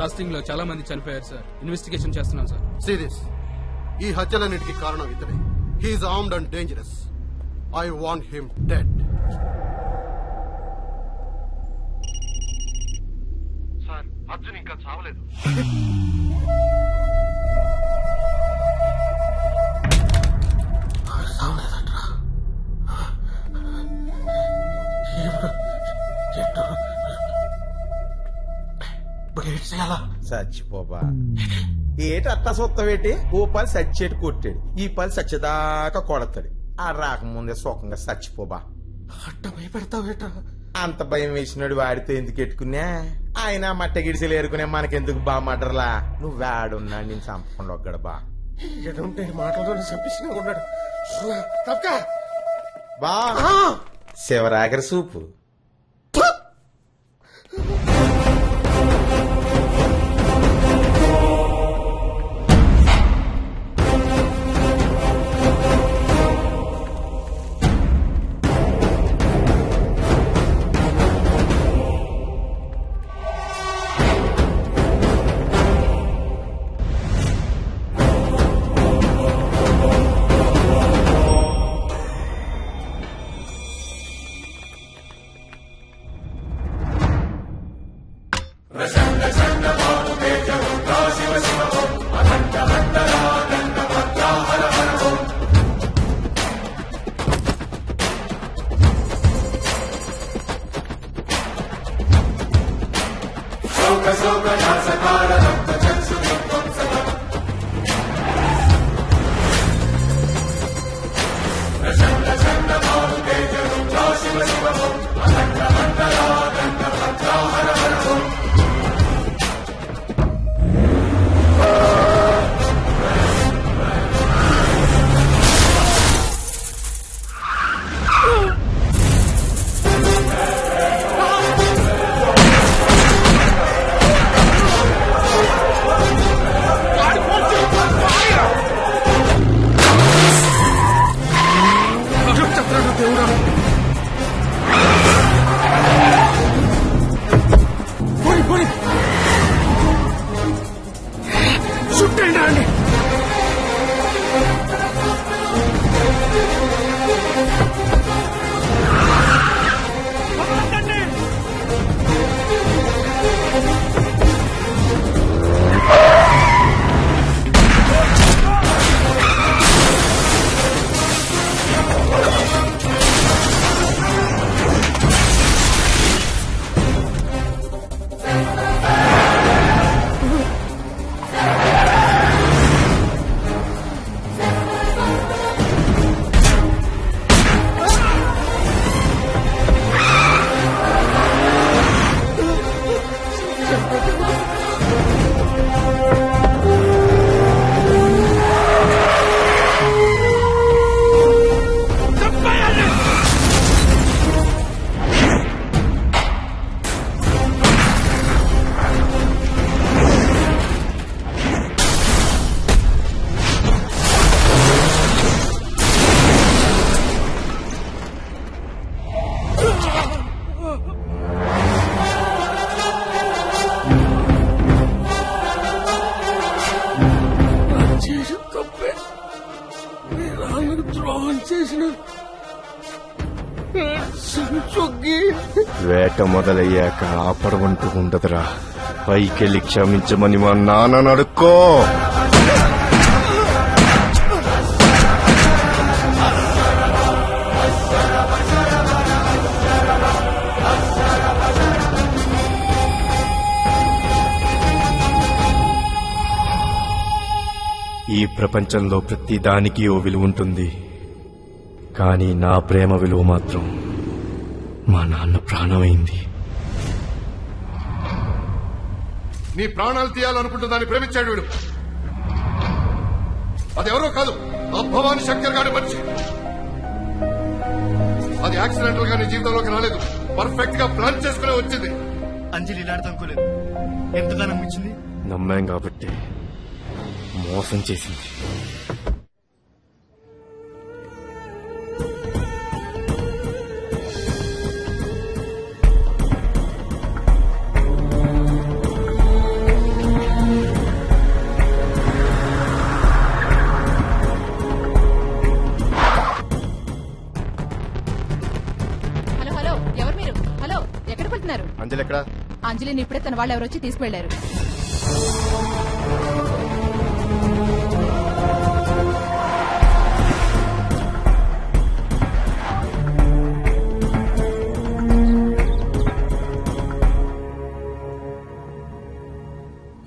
బ్లాస్టింగ్ లో చాలా మంది చనిపోయారు సార్. ఇన్వెస్టిగేషన్ చేస్తున్నాం సార్. సీరియస్. ఈ హత్యలన్నిటికీ కారణం ఇతనే. He's armed and dangerous. I want him dead. Sir, Arjun ఇంకా చావలేదు. చచ్చిపోబా ఏటి అట్టా సొత్తవేటి? ఓ పని సచ్చేటి కొట్టాడు, ఈ పని సచ్చేదాకా కొడతాడు. ఆ రాకముందే సుఖంగా చచ్చిపోబా. అట్ట భయపెడతావేట? అంత భయం వేసినాడు వాడితో ఎందుకు ఎట్టుకున్నా? ఆయన మట్ట గిడిసెలు ఏరుకునే మనకెందుకు బా మటర్లా? నువ్వు వాడున్నా నేను చంపకుండా ఒక్కడు బా. ఎటుంటే మాటలతో చంపించిన ఉన్నాడు బా. శివరాగరి సూపు. వేట మొదలయ్యాక ఆపడమంటూ ఉండదురా. పైకెళ్ళి క్షమించమని మా నాన్న అడుక్కో. ఈ ప్రపంచంలో ప్రతి దానికి ఓ విలువ ఉంటుంది, కానీ నా ప్రేమ విలువ మాత్రం మా నాన్న ప్రాణమైంది. నీ ప్రాణాలు తీయాలనుకుంటున్న దాన్ని ప్రేమించాడు వీడు. అది ఎవరో కాదు, ఆ భవానీ శంకర్ గారి మనిషి. అది యాక్సిడెంటల్ గా నీ జీవితంలోకి రాలేదు, పర్ఫెక్ట్ గా ప్లాన్ చేసుకునే వచ్చింది. అంజలి ఇలాంటి అనుకోలేదు. ఎంతగా నమ్మించింది. నమ్మాం కాబట్టి మోసం చేసింది. అంజలిని ఇప్పుడే తన వాళ్ళు ఎవరొచ్చి తీసుకువెళ్లారు.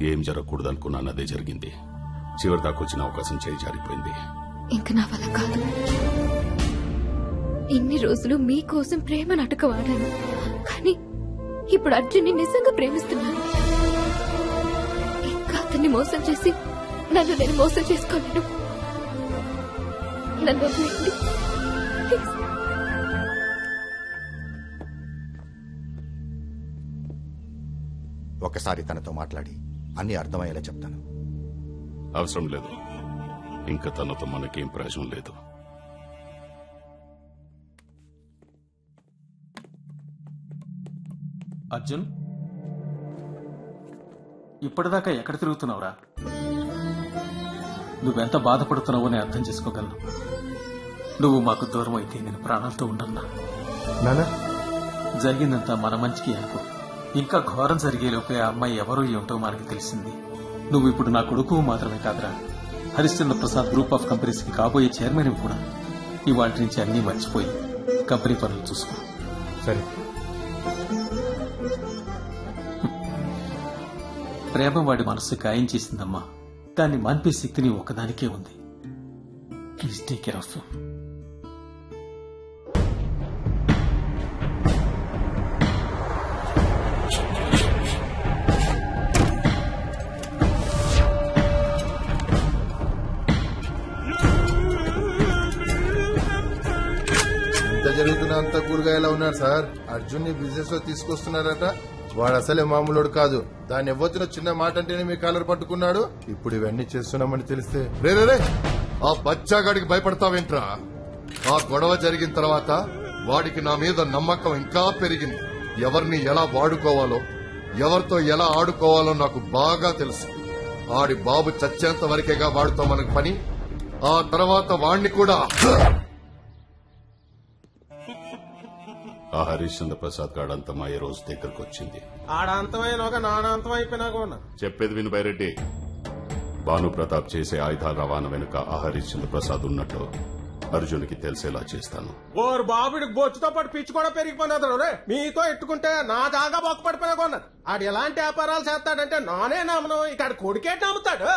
ఏం జరగకూడదు అనుకున్నాను, అదే జరిగింది. చివరి దాకా వచ్చిన అవకాశం చేయి జారిపోయింది. ఇంక నా వల్ల కాదు. ఇన్ని రోజులు మీకోసం ప్రేమ నాటకం ఆడాను, కానీ ఇప్పుడు అర్జున్ని నిజంగా ప్రేమిస్తున్నాను. ఇంకా అతన్ని మోసం చేసి నన్ను నేను మోసం చేసుకోలేను. నన్ను వదిలేయండి. ప్లీజ్. ఒకసారి తనతో మాట్లాడి అన్ని అర్థమయ్యేలా చెప్తాను. అవసరం లేదు, ఇంకా తనతో మనకేం ప్రయోజనం లేదు. అర్జున్, ఇప్పటిదాకా ఎక్కడ తిరుగుతున్నావురా? నువ్వెంత బాధపడుతున్నావో నేను అర్థం చేసుకోగలను. నువ్వు మాకు దూరం అయితే నేను ప్రాణాలతో ఉండన్నా. జరిగిందంతా మన మంచికి అనుకో. ఇంకా ఘోరం జరిగేలోపే ఆ అమ్మాయి ఎవరో ఏమిటో మనకి తెలిసింది. నువ్వు ఇప్పుడు నా కొడుకు మాత్రమే కాదురా, Harishchandra Prasad group of companies కి కాబోయే చైర్మన్ కూడా. ఇవాళ నుంచి అన్నీ మర్చిపోయి కంపెనీ పనులు చూసుకో. సరే. ప్రేమ వాడి మనస్సు గాయం చేసిందమ్మా. దాన్ని మాన్పే శక్తి నీ ఒకదానికే ఉంది. Please take care of him. జరుగుతున్న అంత కూరగాయలా ఉన్నాడు సార్. అర్జున్ ని బిజినెస్ లో తీసుకొస్తున్నారట. వాడు అసలే మామూలుడు కాదు. దాన్ని ఇవ్వచ్చిన చిన్న మాట అంటేనే మీ కాలర్ పట్టుకున్నాడు. ఇప్పుడు ఇవన్నీ చేస్తున్నామని తెలిస్తే రే ఆ బచ్చాగాడికి భయపడతావేంట్రా? ఆ గొడవ జరిగిన తర్వాత వాడికి నా మీద నమ్మకం ఇంకా పెరిగింది. ఎవరిని ఎలా వాడుకోవాలో, ఎవరితో ఎలా ఆడుకోవాలో నాకు బాగా తెలుసు. ఆడి బాబు చచ్చేంత వరకేగా వాడితో మనకు పని. ఆ తర్వాత వాణ్ణి కూడా. ఆ హరిశ్చంద్ర ప్రసాద్ గాడు అంతమయ్యే రోజు దగ్గరకు వచ్చింది. ఆడంతమైన నాడంతం అయిపోయినాక చెప్పేది విను బైరెడ్డి. భాను ప్రతాప్ చేసే ఆయుధాల రవాణా వెనుక ఆ హరిశ్చంద్ర ప్రసాద్ ఉన్నట్టు అర్జున్కి తెలిసేలా చేస్తాను. ఓరు బాబుడికి బొచ్చుతో పాటు పిచ్చి కూడా పెరిగిపోయినాడు. మీతో ఎట్టుకుంటే నా దాగా బొక్క పడిపోయినా కొన్నాడు. ఆడు ఎలాంటి వ్యాపారాలు చేస్తాడంటే నానే నమ్మను, ఇక కొడుకే నమ్ముతాడు.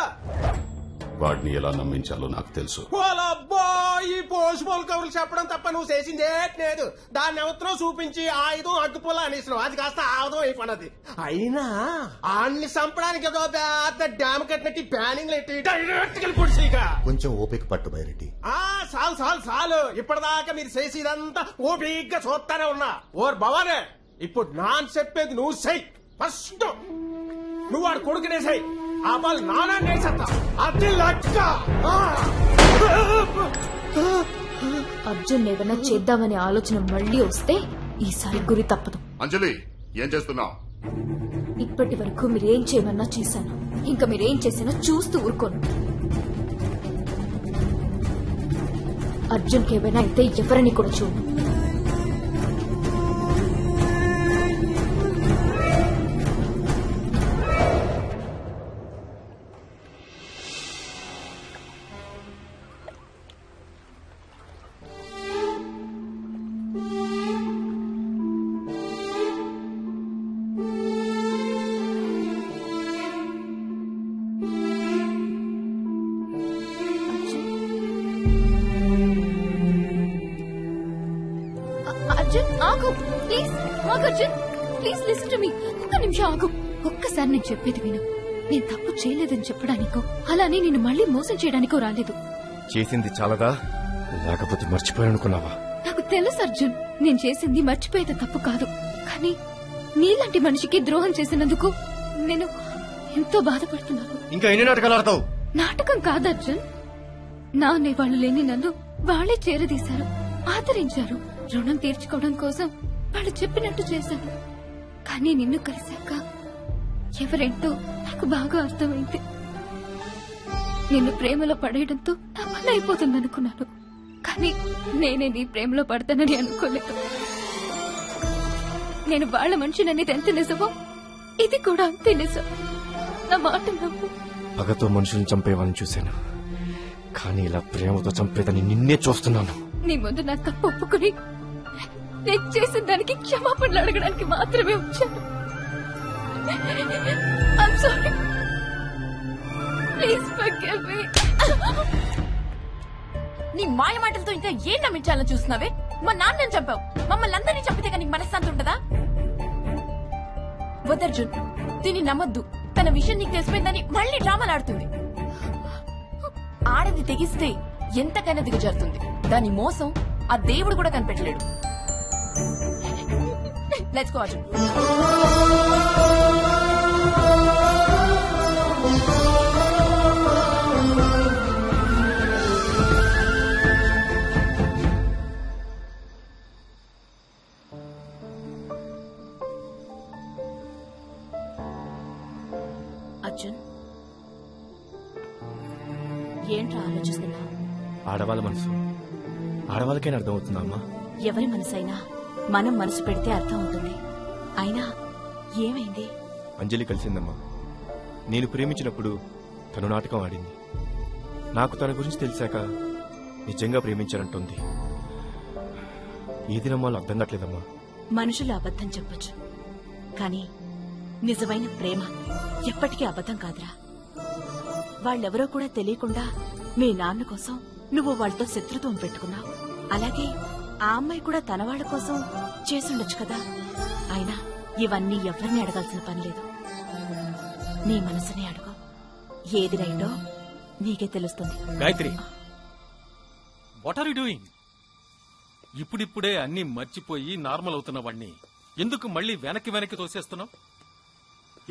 వాడిని ఎలా నమ్మించాలో నాకు తెలుసు. ఈ పోసుపోలు కవులు చెప్పడం తప్ప నువ్వు చేసింది లేదు. దాన్ని ఎవరినో చూపించి ఆయుధం అడ్డుపోల అనేసినావు. అది కాస్త ఆయుధం అయిపోయినది. అయినా ఆన్ని చంపడానికి ఏదో పెద్ద డ్యామ్ కట్టినట్టు ప్యానింగ్ ఎట్టి డైరెక్ట్ గా కొంచెం ఓపిక పట్టు బైరెడ్డి. చాలు. ఇప్పటిదాకా మీరు చేసేదంతా ఓపిగ్గా చూస్తానే ఉన్నా. ఓర్ భవానే, ఇప్పుడు నాన్న చెప్పేది నువ్వు చెయ్యి. ఫస్ట్ నువ్వు వాడు కొడుకునే చెయ్యి. ఆ బాల్ నాన్న సత్తా అది లక్క. అర్జున్ ఏదైనా చేద్దామనే ఆలోచన మళ్ళీ వస్తే ఈసారి గురి తప్పదు. అంజలి, ఏం చేస్తున్నావు? ఇప్పటి వరకు మీరేం చేయమన్నా చేశాను. ఇంకా మీరేం చేసినా చూస్తూ ఊరుకోను. అర్జున్కి ఏమైనా అయితే ఎవరిని కూడా చూడు. ఒక్క నిమిషం ఆగు. ఒక్కసారి నేను చెప్పేది విను. నేను తప్పు చేయలేదని చెప్పడానికో అలానే నేను మళ్ళీ మోసం చేయడానికో రాలేదు. చేసింది చాలదా, లేకపోతే మర్చిపోయానుకున్నావా? నాకు తెలుసు అర్జున్, నేను చేసింది మర్చిపోయేది తప్పు కాదు. కానీ నీలాంటి మనిషికి ద్రోహం చేసినందుకు నేను ఎంతో బాధపడుతున్నాను. ఇంకా ఎన్ని నాటకాలు ఆడతావు? నాటకం కాదు అర్జున్. నా అనేవాళ్లు లేని నన్ను వాళ్లే చేరదీశారు, ఆదరించారు. రుణం తీర్చుకోవడం కోసం వాళ్ళు చెప్పినట్టు చేశాను. కానీ నిన్ను కలిశాక ఎవరెంటో నాకు బాగా అర్థమైంది. నిన్ను ప్రేమలో పడేయడంతో నా పని అయిపోతుందనుకున్నాను. కానీ నేనే నీ ప్రేమలో పడతానని అనుకోలేదు. నేను వాళ్ల మనిషిననేది ఎంత నిజమో ఇది కూడా అంతే నిజం. నా మాట నమ్ము. పగతో మనుషుల్ని చంపే వాళ్ళని చూశాను, కానీ ఇలా ప్రేమతో చంపేదని నిన్నే చూస్తున్నాను. నీ ముందు నా తప్పు ఒప్పుకుని నేను చేసిన దానికి క్షమాపణలు అడగడానికి మాత్రమే వచ్చాను. I'm sorry. Please forgive me. నీ మాయ మాటలతో ఇంకా ఏం నమ్మించాలని చూస్తున్నావే? మా నాన్నని చంపావు, మమ్మల్ని అందరినీ చంపితే కానీ మనశ్శాంతి ఉంటదా? వదర్జున్, దీన్ని నమ్మొద్దు. తన విషయం నీకు తెలిసిపోయిందని మళ్ళీ డ్రామాలు ఆడుతుంది. ఆడది తెగిస్తే ఎంతకైనా దిగజారుతుంది. దాని మోసం ఆ దేవుడు కూడా కనిపెట్టలేడు. Let's go Arjun. అర్జున్, ఏంట్రా ఆలోచిస్తున్నా? ఆడవాళ్ళ మనసు ఆడవాళ్ళకైనా అర్థమవుతుందా అమ్మా? ఎవరి మనసైనా మనం మనసు పెడితే అర్థం ఉంటుంది. అయినా ఏమైంది? అంజలి కలిసిందమ్మా. నేను ప్రేమించినప్పుడు తను నాటకం ఆడింది. నాకు తన గురించి తెలిసాక నిజంగా ప్రేమించారంటుంది. ఏది నమ్మాలో అర్థం కావట్లేదమ్మా. మనుషులు అబద్ధం చెప్పొచ్చు, కానీ నిజమైన ప్రేమ ఎప్పటికీ అబద్ధం కాదురా. వాళ్ళెవరో కూడా తెలియకుండా మీ నాన్న కోసం నువ్వు వాళ్ళతో శత్రుత్వం పెట్టుకున్నావు. అలాగే ఆ అమ్మాయి కూడా తన వాళ్ళ కోసం చేసుండొచ్చు కదా. అయినా ఇవన్నీ ఎవరిని అడగాల్సిన పని లేదు. నీ మనసుని అడుగు. ఏది రైటో నీకే తెలుస్తుంది. Gayatri, what are you doing? ఇప్పుడిప్పుడే అన్ని మర్చిపోయి నార్మల్ అవుతున్న వాణ్ణి ఎందుకు మళ్ళీ వెనక్కి తోసేస్తున్నావు?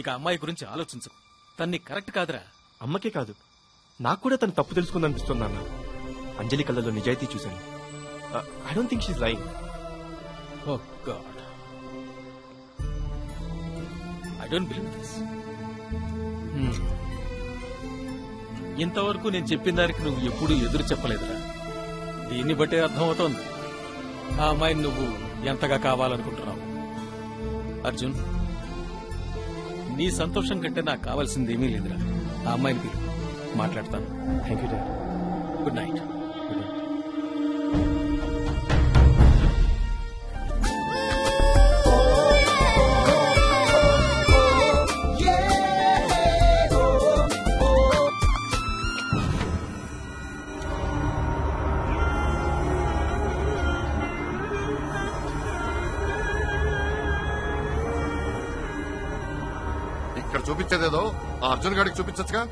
ఇక అమ్మాయి గురించి ఆలోచించు. తన్ని కరెక్ట్ కాదురా. అమ్మకే కాదు, నాకు కూడా తను తప్పు తెలుసుకుందనిపిస్తుంది అన్న. అంజలి కళ్ళలో నిజాయితీ చూశాను. I don't think she's lying. Oh God, I don't believe this. ఇంతవరకు నేను చెప్పిన దానికి నువ్వు ఎప్పుడూ ఎదురు చెప్పలేదురా. దీన్ని బట్టే అర్థమవుతోంది ఆ అమ్మాయిని నువ్వు ఎంతగా కావాలనుకుంటున్నావు. అర్జున్, నీ సంతోషం కంటే నాకు కావాల్సింది ఏమీ లేదురా. ఆ అమ్మాయిని పిలు, మాట్లాడతాను. Thank you dad. Good night. ఇక్కడ చూపించేదేదో ఆ అర్జున్ గాడికి చూపించచ్చుగా.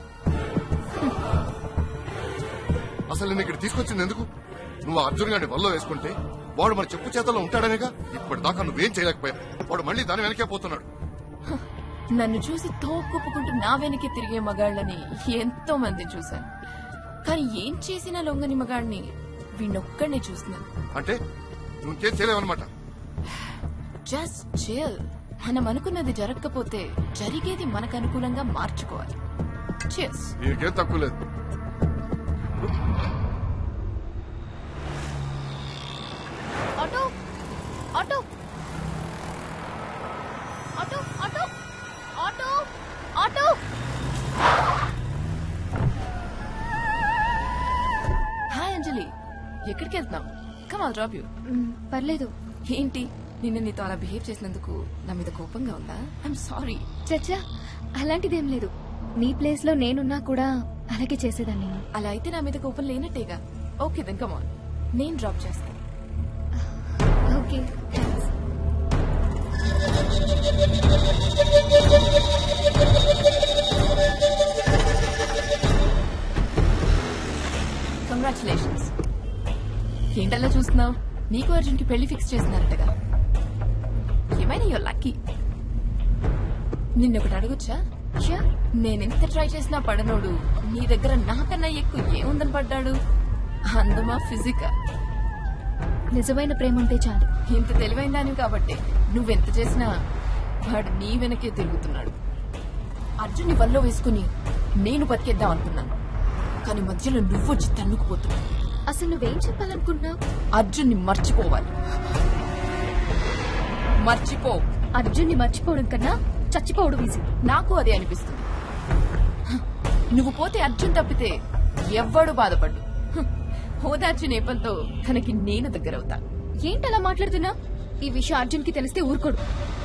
అసలు నేను ఇక్కడ తీసుకొచ్చింది ఎందుకు? నువ్వు అర్జున్ గాడి వల్ల వేసుకుంటే వాడు మన చెప్పు చేతల్లో ఉంటాడనేగా. ఇప్పటిదాకా నువ్వేం చేయలేకపోయావు. వాడు మళ్ళీ దాని వెనకే పోతున్నాడు. నన్ను చూసి తోక్కుపుకుంటూ నా వెనక్కి తిరిగే మగాళ్ళని ఎంతో మంది చూశాను, కానీ ఏం చేసినా లొంగని మగాడిని వీణొక్కడినే చూస్తున్నాను. అంటే నువ్వు ఇంకేం చేయలేవన్నమాట. Just chill. మనం అనుకున్నది జరగకపోతే జరిగేది మనకు అనుకూలంగా మార్చుకోవాలి. Cheers. నీకేం తక్కువ లేదు. Auto auto auto auto auto auto. Hi Anjali, ఎక్కడికి వెళ్తున్నావు? Come I'll drop you. పర్లేదు. ఏంటి, నిన్న నీతో అలా బిహేవ్ చేసినందుకు నా మీద కోపంగా ఉందా? I'm sorry. చచ్చా, అలాంటిదేం లేదు. నీ ప్లేస్ లో నేనున్నా కూడా అలాగే చేసేదాన్ని. అలా అయితే నా మీద కోపం లేనట్టేగా. ఓకే దెన్ కమ్ ఆన్, నేను డ్రాప్ చేస్తాను. ఓకే. కంగ్రాచులేషన్స్. ఏంటలా చూస్తున్నావు? నీకు అర్జున్ కి పెళ్లి ఫిక్స్ చేస్తున్నారటగా. ఏమైనా యువర్ లక్కీ. నిన్నొకటి అడగొచ్చా? నేనెంత ట్రై చేసినా పడనోడు నీ దగ్గర నాకన్నా ఎక్కువ ఏముందని పడ్డాడు? అందమా, ఫిజికా? నిజమైన ప్రేమ ఉంటే చాలు. ఇంత తెలివైన దానివి కాబట్టి నువ్వెంత చేసినా వాడు నీ వెనకే తిరుగుతున్నాడు. అర్జున్ని వల్లో వేసుకుని నేను బతికేద్దాం అనుకున్నాను, కానీ మధ్యలో నువ్వు వచ్చి తన్నుకుపోతున్నావు. అసలు నువ్వేం చెప్పాలనుకుంటున్నావు? అర్జున్ని మర్చిపోవాలి. మర్చిపో. అర్జున్ని మర్చిపోవడం కన్నా చచ్చిపోవడం ఈజీ. నాకు అదే అనిపిస్తుంది. నువ్వు పోతే అర్జున్ తప్పితే ఎవ్వడు బాధపడ్డు. హోదార్చి నేపంతో తనకి నేను దగ్గరవుతా. ఏంటలా మాట్లాడుతున్నా? ఈ విషయం అర్జున్ కి తెలిస్తే ఊరుకోడు.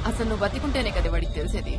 అసలు నువ్వు బతికుంటేనే కదా వాడికి తెలిసేది.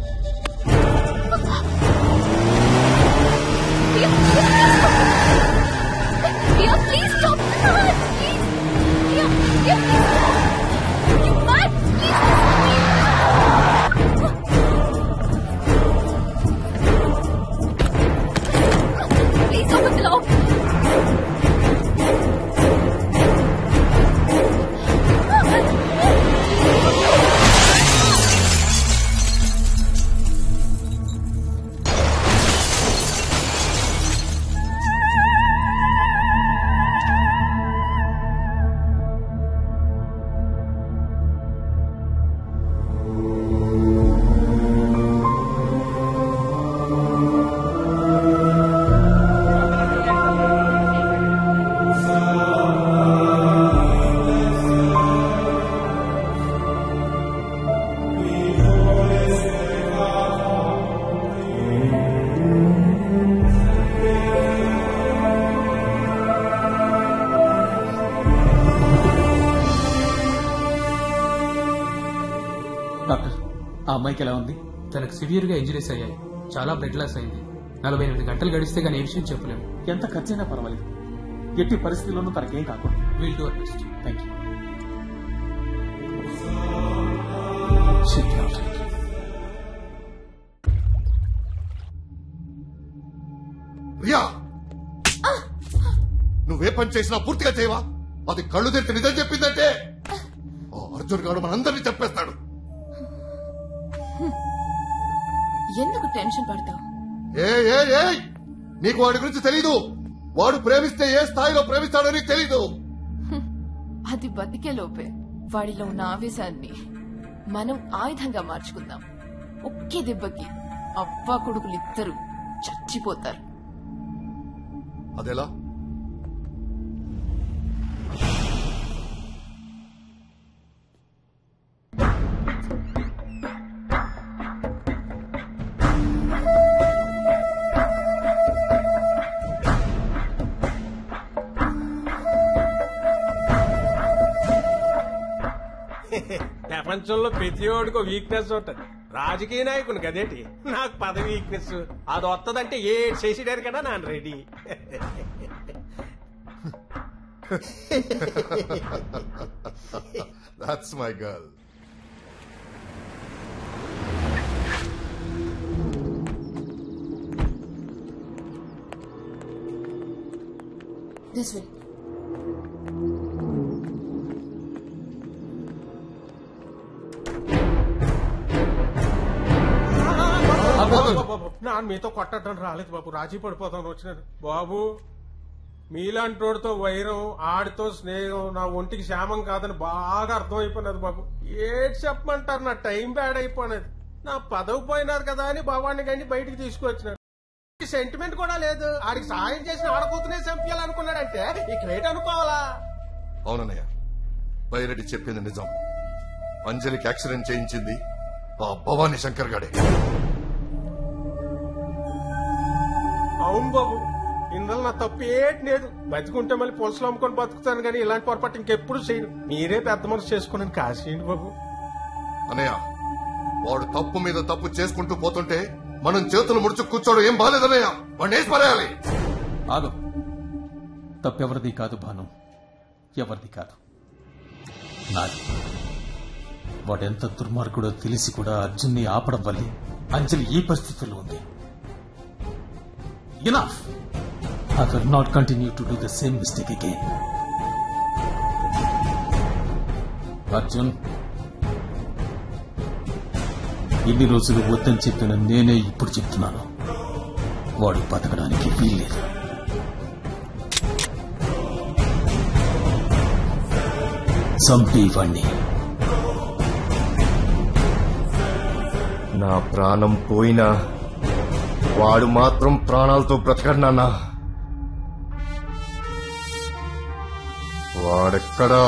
డాక్టర్, ఆ అమ్మాయికి ఎలా ఉంది? తనకు సివియర్ గా ఇంజరీస్ అయ్యాయి. చాలా బ్లడ్ లాస్ అయింది. 48 గంటలు గడిస్తే కానీ ఏ విషయం చెప్పలేము. ఎంత ఖర్చైనా పర్వాలేదు, ఎట్టి పరిస్థితుల్లోనూ తనకేం కాకూడదు. Will do our best. Thank you. Riya, నువ్వే పని చేసినా పూర్తిగా చేయవా? అది కళ్ళు తెరిచి నిజం చెప్పిందంటే ఆ అర్జున్ గారు మనందరినీ చెప్పేస్తాడు. ఎందుకు టెన్షన్ పడతావు? నీకు వాడి గురించి తెలీదు. వాడు ప్రేమిస్తే ఏ స్థాయిలో ప్రేమిస్తాడో నీకు తెలీదు. అది బతికే లోపే వాడిలో ఉన్న ఆవేశాన్ని మనం ఆయుధంగా మార్చుకుందాం. ఒకే దెబ్బకి అవ్వ కొడుకులు ఇద్దరు చచ్చిపోతారు. అదెలా? ప్రపంచంలో ప్రతి ఓడికి వీక్నెస్ ఉంటది. రాజకీయ నాయకుని కదేటి నాకు పదవి వీక్నెస్. అది వస్తుందంటే ఏ చేసేడారు కదా నాన్న ready. That's my girl. This way. నాన్న మీతో కొట్టడం రాలేదు బాబు, రాజీ పడిపోతాను వచ్చినాను బాబు. మీలాంటోడితో వైరం, ఆడితో స్నేహం నా ఒంటికి క్షేమం కాదని బాగా అర్థమైపోయినది బాబు. ఏడ్ చెప్పమంటారు, నా టైం బ్యాడ్ అయిపోయినది. నా పదవి పోయినారు కదా అని బాబాన్ని కానీ బయటికి తీసుకొచ్చినాడు. సెంటిమెంట్ కూడా లేదు. ఆడికి సాయం చేసిన ఆడకూతునే చంపాలనుకున్నాడంటే ఇక వెయిట్ అనుకోవాలా? అవునన్నయ్య, బైరెడ్డి చెప్పింది నిజం. అంజలికి యాక్సిడెంట్ చేయించింది ఆ భవానీ శంకర్ గాడే. అవును బాబు, ఇందులో నా తప్పు ఏటి లేదు. బతికుంటే మళ్ళీ పొలసలు అమ్ముకొని బతుకుతాను కానీ ఇలాంటి పొరపాటు ఇంకెప్పుడు చేయను. మీరే పెద్ద మనసు చేసుకుని కాసేయండి బాబు. అన్నయ్య, వాడు తప్పు మీద తప్పు చేసుకుంటూ పోతుంటే మనం చేతులు ముడుచు కూర్చోవడం ఏం బాలేదన్నయ్య. వాడిని వేసి పరేయాలి. ఆగు, తప్పెవరిది కాదు భాను, ఎవరిది కాదు, నాది. వాడెంత దుర్మార్గుడో తెలిసి కూడా అర్జున్ని ఆపడం వల్లే అంజలి ఈ పరిస్థితుల్లో ఉంది. Enough! I will not continue to do the same mistake again. Arjun, ఇన్ని రోజులు వద్దని చెప్పిన నేనే ఇప్పుడు చెప్తున్నాను, వాడు బతకడానికి వీల్లేదు. చంపేవాణ్ణి. నా ప్రాణం పోయినా వాడు మాత్రం ప్రాణాలతో బ్రతకడు నాన్న. వాడెక్కడా?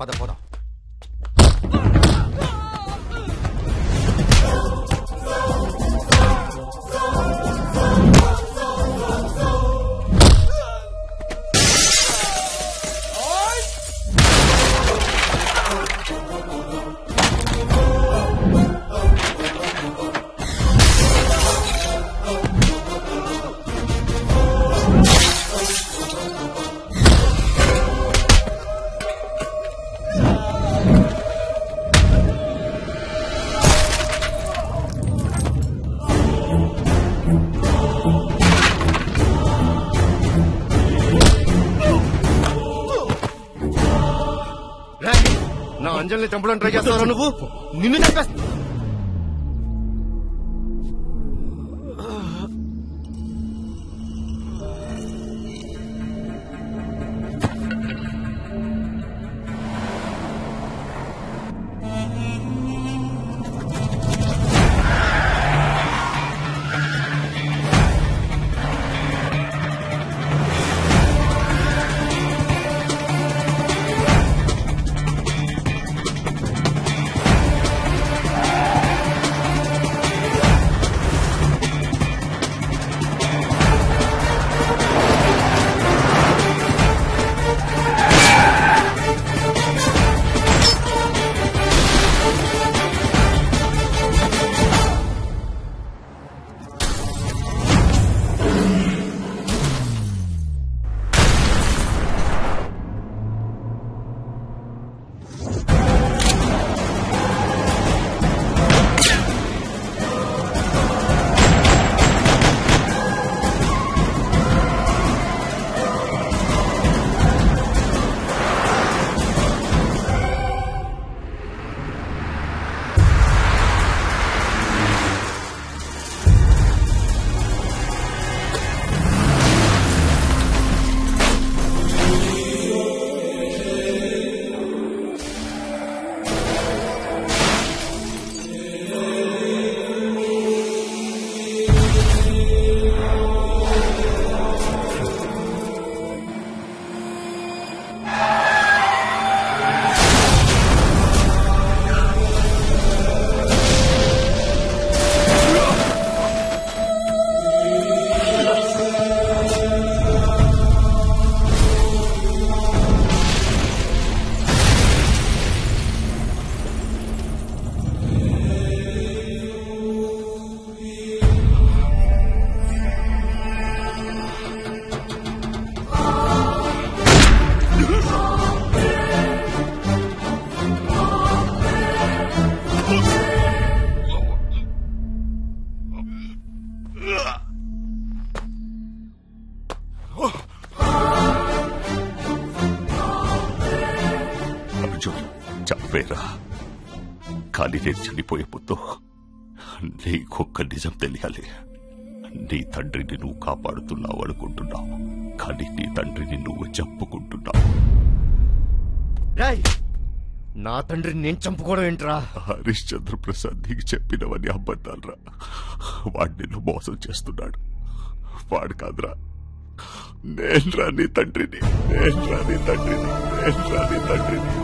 పద పోదాం. నా అంజలిని చంపడానికి ట్రై చేస్తావా నువ్వు? నిన్ను చంపేస్తా. చంపేరా, కానీ నేను చనిపోయే ముందు నీకొక్క నిజం తెలియాలి. నీ తండ్రిని నువ్వు కాపాడుతున్నావు అనుకుంటున్నావు, కానీ నీ తండ్రిని నువ్వు చంపుకుంటున్నావు. నా తండ్రిని నేను చంపుకోవడం ఏంట్రా? హరిశ్చంద్ర ప్రసాద్ నీకు చెప్పినవన్నీ అబద్ధాలరా. వాడు నిన్ను మోసం చేస్తున్నాడు. వాడు కాదురా, నేనురా నీ తండ్రిని, నేనురా నీ తండ్రిని, నేనురా నీ తండ్రిని.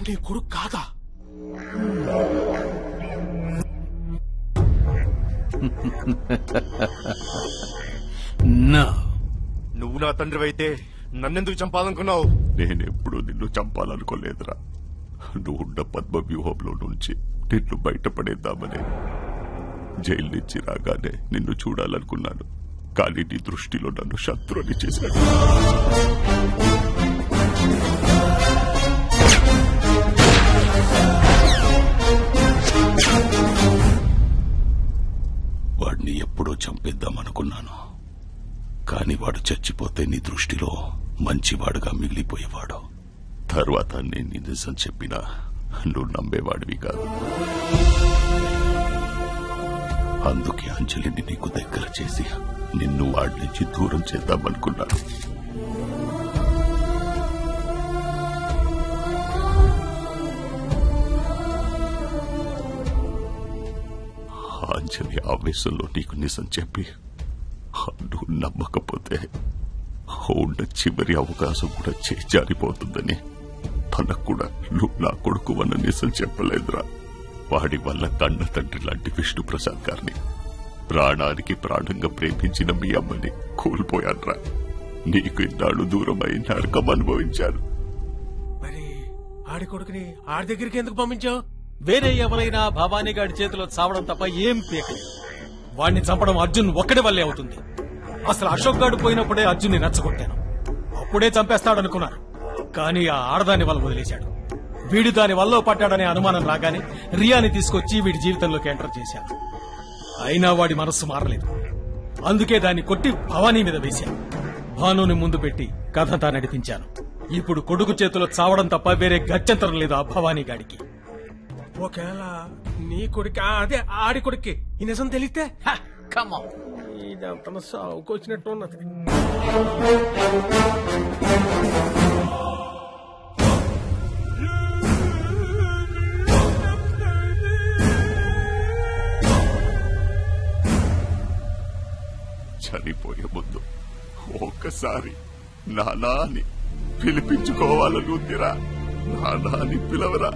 నీ కొడుకు కాదా? నువ్వు నా తండ్రి అయితే నన్నెందుకు చంపాలనుకున్నావు? నేనెప్పుడు నిన్ను చంపాలనుకోలేదురా. నువ్వు ఉన్న పద్మ వ్యూహంలో నుంచి నిన్ను బయటపడేద్దామని జైలు నుంచి రాగానే నిన్ను చూడాలనుకున్నాను, కానీ నీ దృష్టిలో నన్ను శత్రువుని చేశాడు. వాడిని ఎప్పుడో చంపేద్దామనుకున్నాను, కానీ వాడు చచ్చిపోతే నీ దృష్టిలో మంచివాడుగా మిగిలిపోయేవాడు. తర్వాత నేను నీ నిజం చెప్పినా నువ్వు నమ్మేవాడివి కాదు. అందుకే అంజలిని నీకు దగ్గర చేసి నిన్ను వాడి నుంచి దూరం చేద్దామనుకున్నాను. అంజలి ఆవేశంలో నీకు నిజం చెప్పి నువ్వు నమ్మకపోతే ఉన్న చివరి అవకాశం కూడా చేజారిపోతుందని తనకు కూడా నువ్వు నా కొడుకు అన్న నిజం చెప్పలేదురా. వాడి వల్ల కన్న తండ్రి లాంటి విష్ణుప్రసాద్ గారిని, ప్రాణానికి ప్రాణంగా ప్రేమించిన మీ అమ్మని కోల్పోయాన్రా. నీకు ఇన్నాళ్ళు దూరమై నరకం అనుభవించాను. మరి ఆడి కొడుకుని ఆడి దగ్గరికి ఎందుకు పంపించావు? వేరే ఎవరైనా భవానీగాడి చేతిలో చావడం తప్ప ఏం పీకలేదు. వాణ్ణి చంపడం అర్జున్ ఒక్కడి వల్లే అవుతుంది. అసలు అశోక్ గాడు పోయినప్పుడే అర్జున్ని రెచ్చగొట్టాను. అప్పుడే చంపేస్తాడనుకున్నాను, కానీ ఆ ఆడదాని వల్ల వదిలేశాడు. వీడు దాని వల్ల పట్టాడనే అనుమానం రాగానే రియాని తీసుకొచ్చి వీడి జీవితంలోకి ఎంటర్ చేశాను. అయినా వాడి మనస్సు మారలేదు. అందుకే దాన్ని కొట్టి భవానీ మీద వేశాను. భానుని ముందు పెట్టి కథంతా నడిపించాను. ఇప్పుడు కొడుకు చేతిలో చావడం తప్ప వేరే గత్యంతరం లేదు ఆ భవానీ గాడికి. ఒకవేళ నీ కొడుకు అదే ఆడి కొడుక్కి ఈ నిజం తెలిస్తే ఇదంతా సావుకు వచ్చినట్టు ఉన్నది. చనిపోయే ముందు ఒక్కసారి నానా అని పిలిపించుకోవాలని ఉందిరా. నానా అని పిలవరా.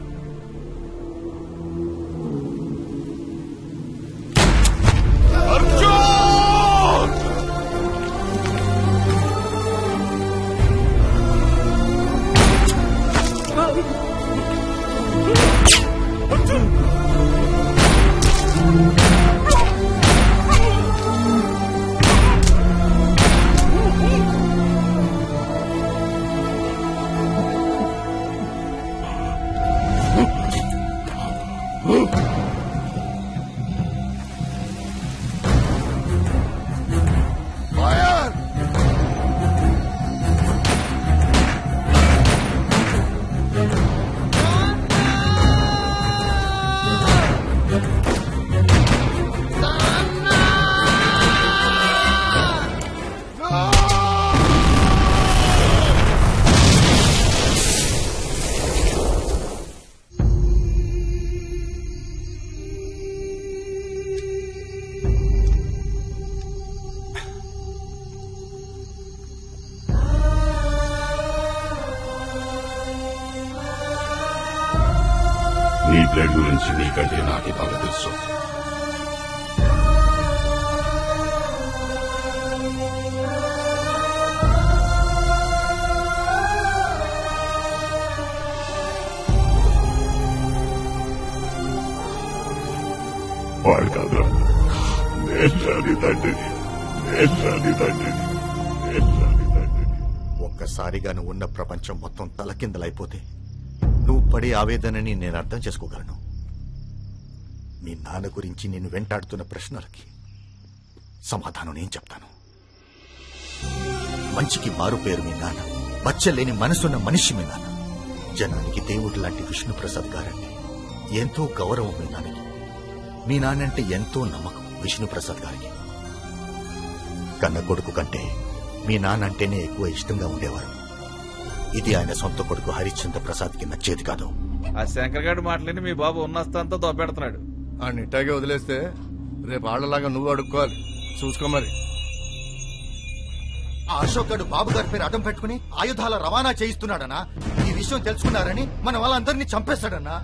నీ బ్లడ్ గురించి నీకంటే నాకే బాగా తెలుసు. వాడు కాదురా, నేను రాని తండ్రిని, నేను రాని తండ్రిని, నేను రాని తండ్రిని. ఒక్కసారిగా నువ్వు ఉన్న ప్రపంచం మొత్తం తలకిందలైపోతే నువ్వు పడే ఆవేదనని నేను అర్థం చేసుకోగలను. మీ నాన్న గురించి నేను వెంటాడుతున్న ప్రశ్నలకి సమాధానం నేను చెప్తాను. మంచికి మారు పేరు మీ నాన్న, బచ్చలేని మనసున్న మనిషి మీ నాన్న, జనానికి దేవుడు లాంటి విష్ణుప్రసాద్ గారంటే ఎంతో గౌరవం మీ నాన్నకి. మీ నాన్నంటే ఎంతో నమ్మకం విష్ణుప్రసాద్ గారికి. కన్న కొడుకు కంటే మీ నాన్నంటేనే ఎక్కువ ఇష్టంగా ఉండేవారు. ఇది ఆయన సొంత కొడుకు హరిశ్చంద్ర ప్రసాద్ కి నచ్చేది కాదు. ఆ శంకర్ గారి మాటలని మీ బాబు ఉన్నస్తంతా దొబ్బెడుతున్నాడు. ఆ నిట్టాగే వదిలేస్తే రేపు ఆళ్లలాగా నువ్వు అడుక్కోవాలి. చూసుకో మరి. ఆ అశోక్ గడు బాబు గారి పేరు అడ్డం పెట్టుకుని ఆయుధాల రవాణా చేయిస్తున్నాడనా? ఈ విషయం తెలుసుకున్నారని మన వాళ్ళందరినీ చంపేస్తాడన్నా?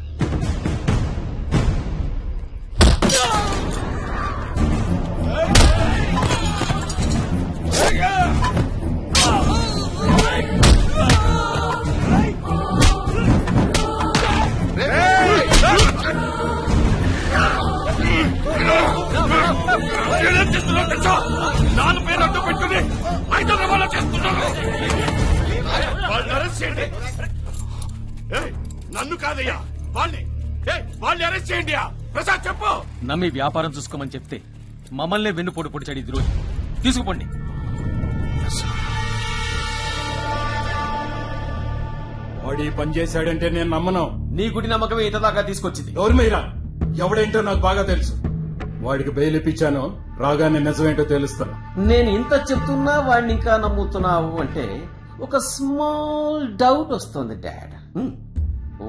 నాన్న పేరు అడ్డు పెట్టుకుని ఐదు రవాణా చేస్తున్నారు. వాళ్ళని అరెస్ట్ చేయండి. నన్ను కాదయ్యా, వాళ్ళని అరెస్ట్ చేయండి. ప్రసాద్ చెప్పు. నమ్మి వ్యాపారం చూసుకోమని చెప్తే మమ్మల్నే వెన్నుపోటు పొడిచాడు ఇది రోజు. తీసుకుపోండి. వాడి పని చేశాడంటే నేను నమ్మను. నీ గుడి నమ్మకమే ఇంతదాకా తీసుకొచ్చింది. ఎవరు మీరా? ఎవడేంటో నాకు బాగా తెలుసు. వాడికి బెయిల్ ఇప్పించాను, రాగానే నిజమేంటో తెలుస్తాను. నేను ఇంత చెప్తున్నా వాడిని ఇంకా నమ్ముతున్నావు అంటే ఒక స్మాల్ డౌట్ వస్తుంది డాడ్.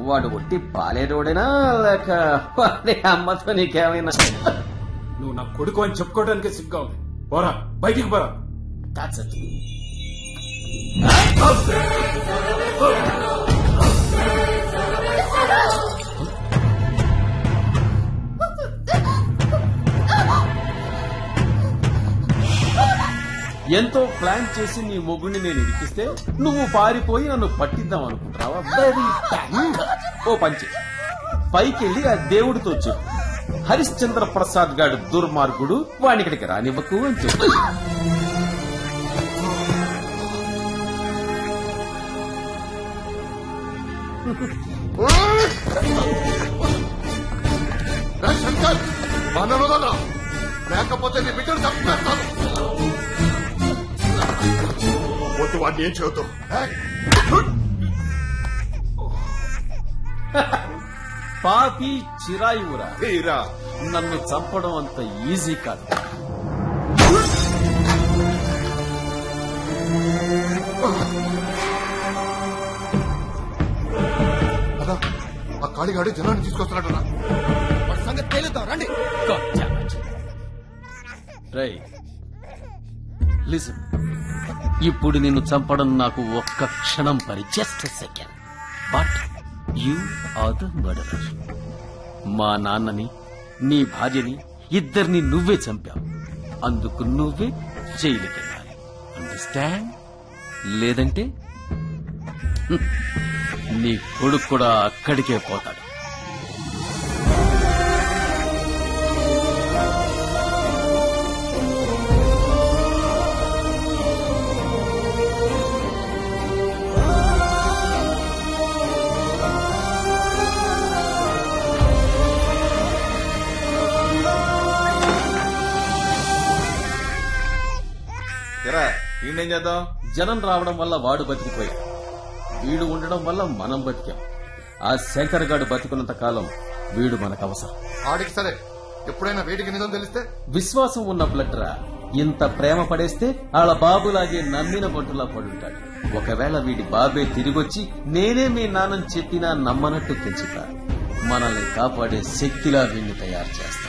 వాడు ఒట్టి పాలేరోడేనా లేక వాడి అమ్మతో నీకేమైనా? నువ్వు నా కొడుకు అని చెప్పుకోవడానికి సిగ్గా ఉంది. పోరా బయటికి పోరా. ఎంతో ప్లాన్ చేసి నీ మొగుడిని నేను ఇరికిస్తే నువ్వు పారిపోయి నన్ను పట్టిద్దాం అనుకుంటున్నావా? Very bad. ఓ పంచి పైకెళ్ళి ఆ దేవుడితో చెప్పు, హరిశ్చంద్ర ప్రసాద్ గాడు దుర్మార్గుడు, వాడిని ఇక్కడికి రానివ్వకు అని చెప్పు. శంకర్ మనోదరా, లేకపోతే నీ బిడ్డను చంపేస్తాను. వద్దు, వాడిని ఏం చేయొద్దు. పాపి చిరాయువురా, నన్ను చంపడం అంత ఈజీ కాదు. ఆ కాళీగాడి జనాన్ని తీసుకొస్తున్నాడు. సంగతి తేలుద్దాం రండి. లిసన్, ఇప్పుడు నిన్ను చంపడం నాకు ఒక్క క్షణం పని, just second. But you are the murderer. మా నాన్నని, నీ భార్యని, ఇద్దరిని నువ్వే చంపావు. అందుకు నువ్వే జైలుకి వెళ్ళాలి. అండర్స్టాండ్? లేదంటే నీ కొడుకు కూడా అక్కడికే పోతాడు. ఈయనేం చేద్దాం? జనం రావడం వల్ల వాడు బతికిపోయాడు, వీడు ఉండడం వల్ల మనం బతికాం. ఆ శంకర్ గాడు బతికున్నంత కాలం వీడు మనకు అవసరం. ఆడికి సరే, ఎప్పుడైనా వేడికి నిజం తెలిస్తే విశ్వాసం ఉన్న బ్లడ్రా, ఇంత ప్రేమ పడేస్తే వాళ్ళ బాబులాగే నమ్మిన బొట్టులా పడుంటాడు. ఒకవేళ వీడి బాబే తిరిగొచ్చి నేనే మీ నాన్నని చెప్పినా నమ్మనట్టు పెంచుతా. మనల్ని కాపాడే శక్తిలా వీడిని తయారు చేస్తా.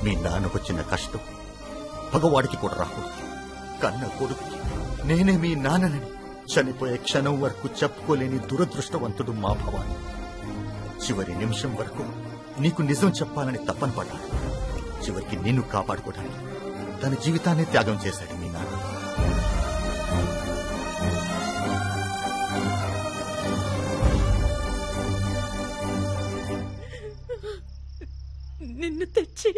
మీ నాన్నకొచ్చిన కష్టం పగవాడికి కూడా రాకూడదు. కన్న కొడుకుకి నేనే మీ నాన్ననని చనిపోయే క్షణం వరకు చెప్పుకోలేని దురదృష్టవంతుడు మా భవాని. చివరి నిమిషం వరకు నీకు నిజం చెప్పాలని తప్పన పడ్డాడు. చివరికి నిన్ను కాపాడుకోవడానికి తన జీవితాన్ని త్యాగం చేశాడు మీ నాన్న. నిన్ను తెచ్చి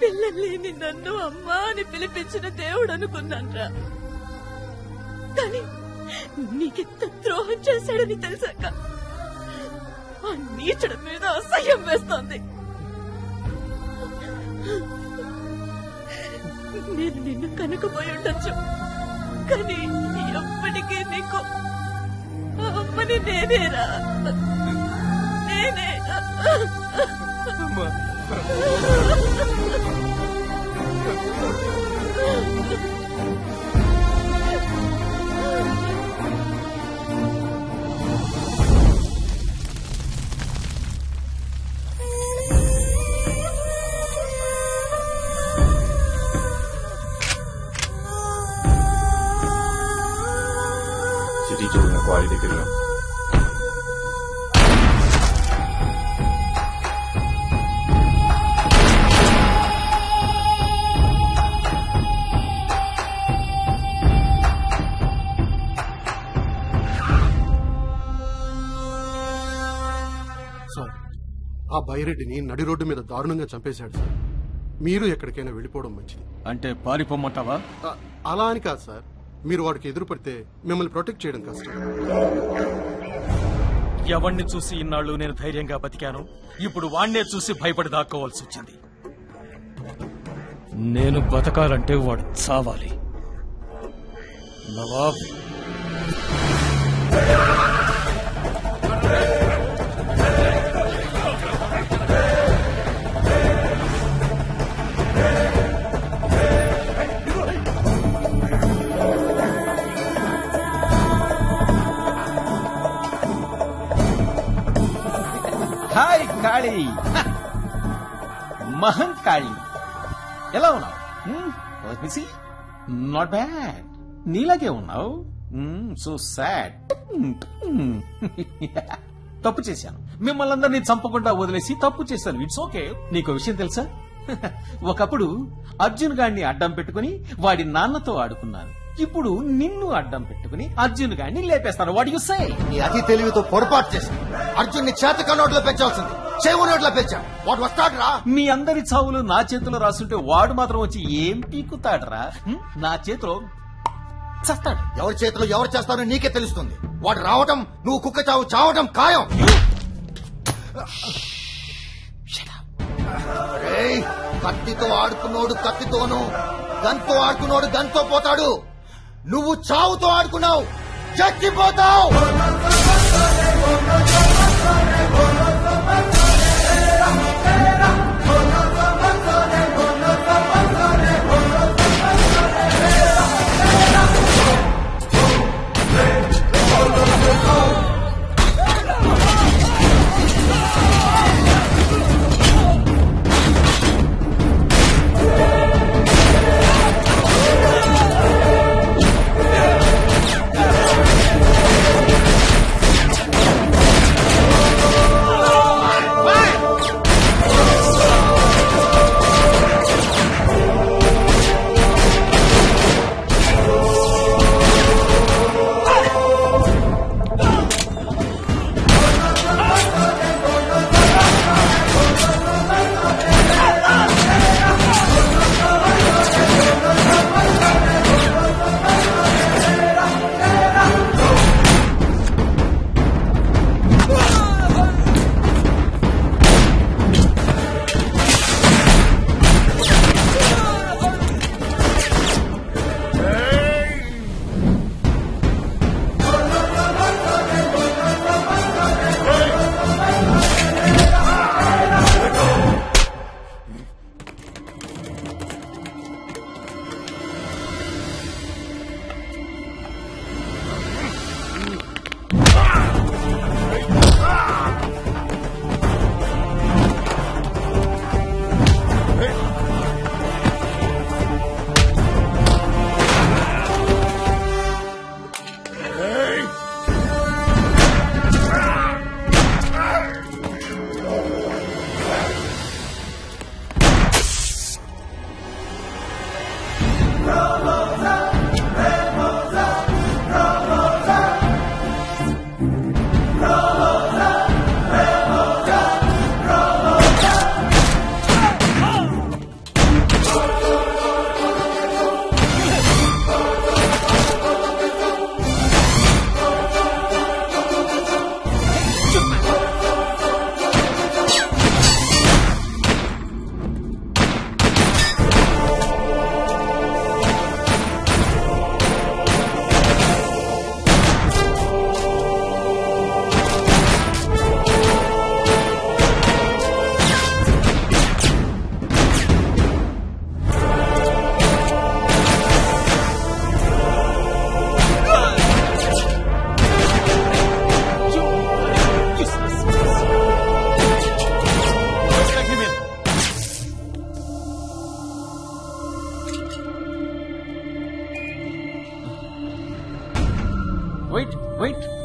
పిల్లలేని నన్ను అమ్మా అని పిలిపించిన దేవుడు అనుకున్నాన్రా. కానీ నీకెంత ద్రోహం చేశాడని తెలిసాక ఆ నీచుడి మీద అసహ్యం వేస్తోంది. నేను నిన్ను కనుకపోయి ఉండొచ్చు, కానీ ఎప్పటికీ నీకు అమ్మని నేనేరా, నేనే. సిటీ చూడన క్వాలిటీ దగ్గర ఆ బైరెడ్డిని నడి రోడ్డు మీద దారుణంగా చంపేశాడు సార్. మీరు ఎక్కడికైనా వెళ్ళిపోవడం మంచిది. అంటే పారిపోమ్మంటావా? అలా అని కాదు సార్, మీరు వాడికి ఎదురు పడితే మిమ్మల్ని ప్రొటెక్ట్ చేయడం కష్టం. ఎవరిని చూసి ఇన్నాళ్ళు నేను ధైర్యంగా బతికాను, ఇప్పుడు వాణ్ణే చూసి భయపడి దాక్కోవాల్సి వచ్చింది. నేను బతకాలంటే వాడు చావాలి. నవాబ్ హాయ్ మహంకాళి, ఎలా ఉన్నావు? నాట్ బ్యాడ్, నీలాగే ఉన్నావు. So sad. తప్పు చేశాను, మిమ్మల్ని అందరినీ చంపకుండా వదిలేసి తప్పు చేశాను. It's okay. నీకు విషయం తెలుసా, ఒకప్పుడు అర్జున్ గాడిని అడ్డం పెట్టుకుని వాడి నాన్నతో ఆడుకున్నాను. ఇప్పుడు నిన్ను అడ్డం పెట్టుకుని అర్జున్ గాడిని లేపేస్తాను. What you say? నీ అతి తెలివితో పొరపాటు చేశాను. అర్జున్ ని చేతక నోట్లో పెంచాల్సింది, చెవు నోట్లో పెంచాం. వాడు వస్తాడ్రా? మీ అందరి చావులు నా చేతిలో రాస్తుంటే వాడు మాత్రం వచ్చి ఏం పీకుతాడ్రా? నా చేతిలో చస్తాడు. ఎవరి చేతిలో ఎవరు చేస్తారో నీకే తెలుస్తుంది. వాడు రావటం, నువ్వు కుక్క చావు చావటం ఖాయం. కత్తితో ఆడుకున్నోడు కత్తితోను, గన్తో ఆడుకున్నోడు గన్తో పోతాడు. నువ్వు చావుతో ఆడుకున్నావు, చచ్చిపోతావు.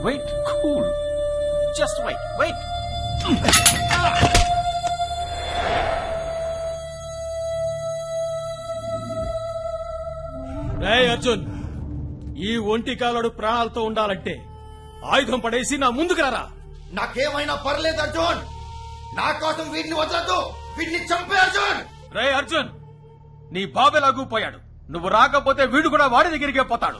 Wait, cool. Just wait. రేయ్ అర్జున్, ఈ ఒంటి కాలుడు ప్రాణాలతో ఉండాలంటే ఆయుధం పడేసి నా ముందుకు రారా. నాకేమైనా పర్లేదు అర్జున్, నా కోసం వీడిని వదలద్దు, వీడిని చంపే అర్జున్. రేయ్ అర్జున్, నీ బాబెలాగూ పోయాడు, నువ్వు రాకపోతే వీడు కూడా వాడి దగ్గరికే పోతాడు.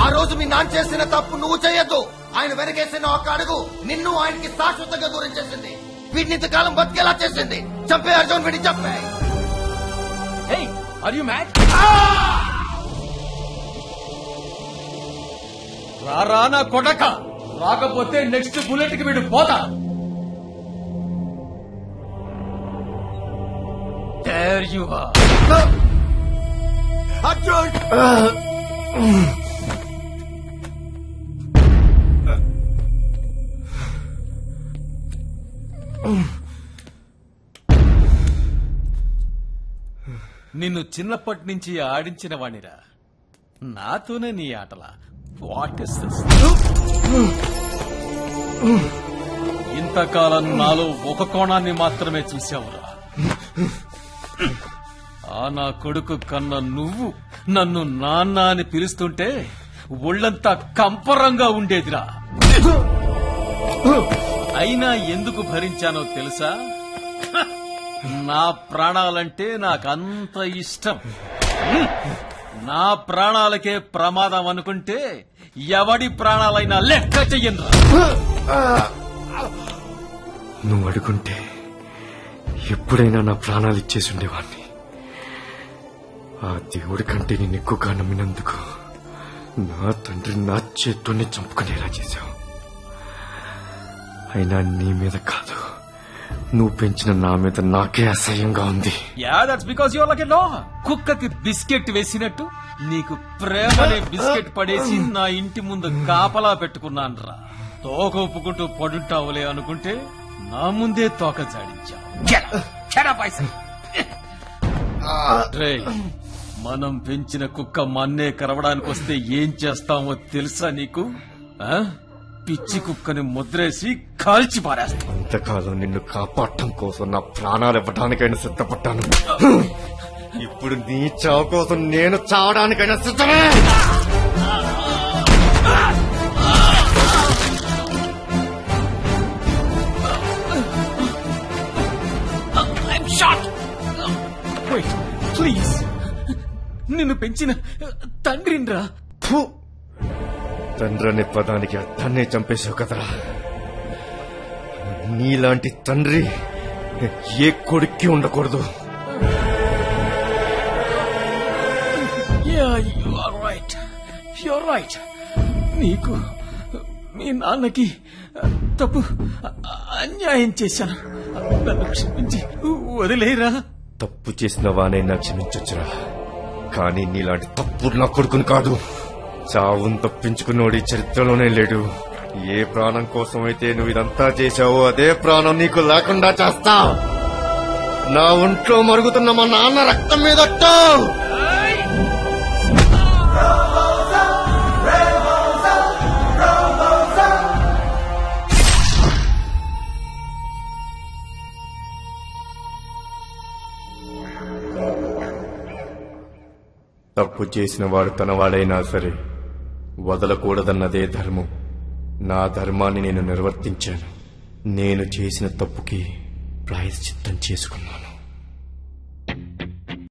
ఆ రోజు మీ నాన్న చేసిన తప్పు నువ్వు చేయొద్దు. ఆయన వెనకేసిన ఒక అడుగు నిన్ను ఆయనకి శాశ్వతంగా దూరం చేసింది. వీడిని ఇంతకాలం బతికేలా చేసింది. చంపే అర్జున్, వీడిని చంపే. Hey, are you mad? రారా నా కొడక, రాకపోతే నెక్స్ట్ బుల్లెట్ కి వీడు పోతా. There you are. అర్జున్! నిన్ను చిన్నప్పటి నుంచి ఆడించిన వాణిరా. నాతోనే నీ ఆటలా? What is this? ఇంతకాలం నాలో ఒక కోణాన్ని మాత్రమే చూసావురా. ఆ నా కొడుకు కన్నా నువ్వు నన్ను నాన్న అని పిలుస్తుంటే ఒళ్ళంతా కంపరంగా ఉండేదిరా. అయినా ఎందుకు భరించానో తెలుసా? నా ప్రాణాలంటే నాకంత ఇష్టం. నా ప్రాణాలకే ప్రమాదం అనుకుంటే ఎవడి ప్రాణాలైనా లెక్క చెయ్యను. నువ్వు అడుగుంటే ఎప్పుడైనా నా ప్రాణాలు ఇచ్చేసి ఉండేవాణ్ణి. ఆ దేవుడి కంటే నేను ఎక్కువగా నమ్మినందుకు నా తండ్రి నా చేత్తోనే చంపుకునేలా చేశావు. అయినా నీ మీద కాదు, నువ్వు పెంచిన నా మీద నాకే అసహ్యంగా ఉంది. Yeah, that's because your like a dog. కుక్కకి బిస్కెట్ వేసినట్టు నీకు ప్రేమనే బిస్కెట్ పడేసి నా ఇంటి ముందు కాపలా పెట్టుకున్నానురా. తోక ఒప్పుకుంటూ పడుంటావులే అనుకుంటే నా ముందే తోక జాడించావు. మనం పెంచిన కుక్క మన్నే కరవడానికి వస్తే ఏం చేస్తామో తెలుసా నీకు? పిచ్చి కుక్కని ముద్రేసి కాల్చి పారేస్తాం. అంతకాలం నిన్ను కాపాడటం కోసం నా ప్రాణాలు ఇవ్వడానికైనా సిద్ధపడ్డాను. ఇప్పుడు నీ చావు కోసం నేను చావడానికైనా సిద్ధమే. ప్లీజ్, నిన్ను పెంచిన తండ్రిన్రా. తండ్రి అనే పదానికి అర్థాన్నే చంపేశావు కదరా. నీలాంటి తండ్రి ఏ కొడుక్కి ఉండకూడదు. రైట్. నీకు మీ నాన్నకి తప్పు అన్యాయం చేశాను. నన్ను క్షమించి వదిలేరా. తప్పు చేసిన వానైనా క్షమించొచ్చురా, కానీ నీలాంటి తప్పు నా కొడుకుని కాదు. చావును తప్పించుకున్నోడి చరిత్రలోనే లేడు. ఏ ప్రాణం కోసం అయితే నువ్వు ఇదంతా చేశావో అదే ప్రాణం నీకు లేకుండా చేస్తా. నా ఒంట్లో మరుగుతున్న మా నాన్న రక్తం మీద తప్పు చేసిన వాడు తనవాడైనా సరే వదలకూడదన్నదే ధర్మం. నా ధర్మాన్ని నేను నిర్వర్తించాను. నేను చేసిన తప్పుకి ప్రాయశ్చిత్తం చేసుకున్నాను.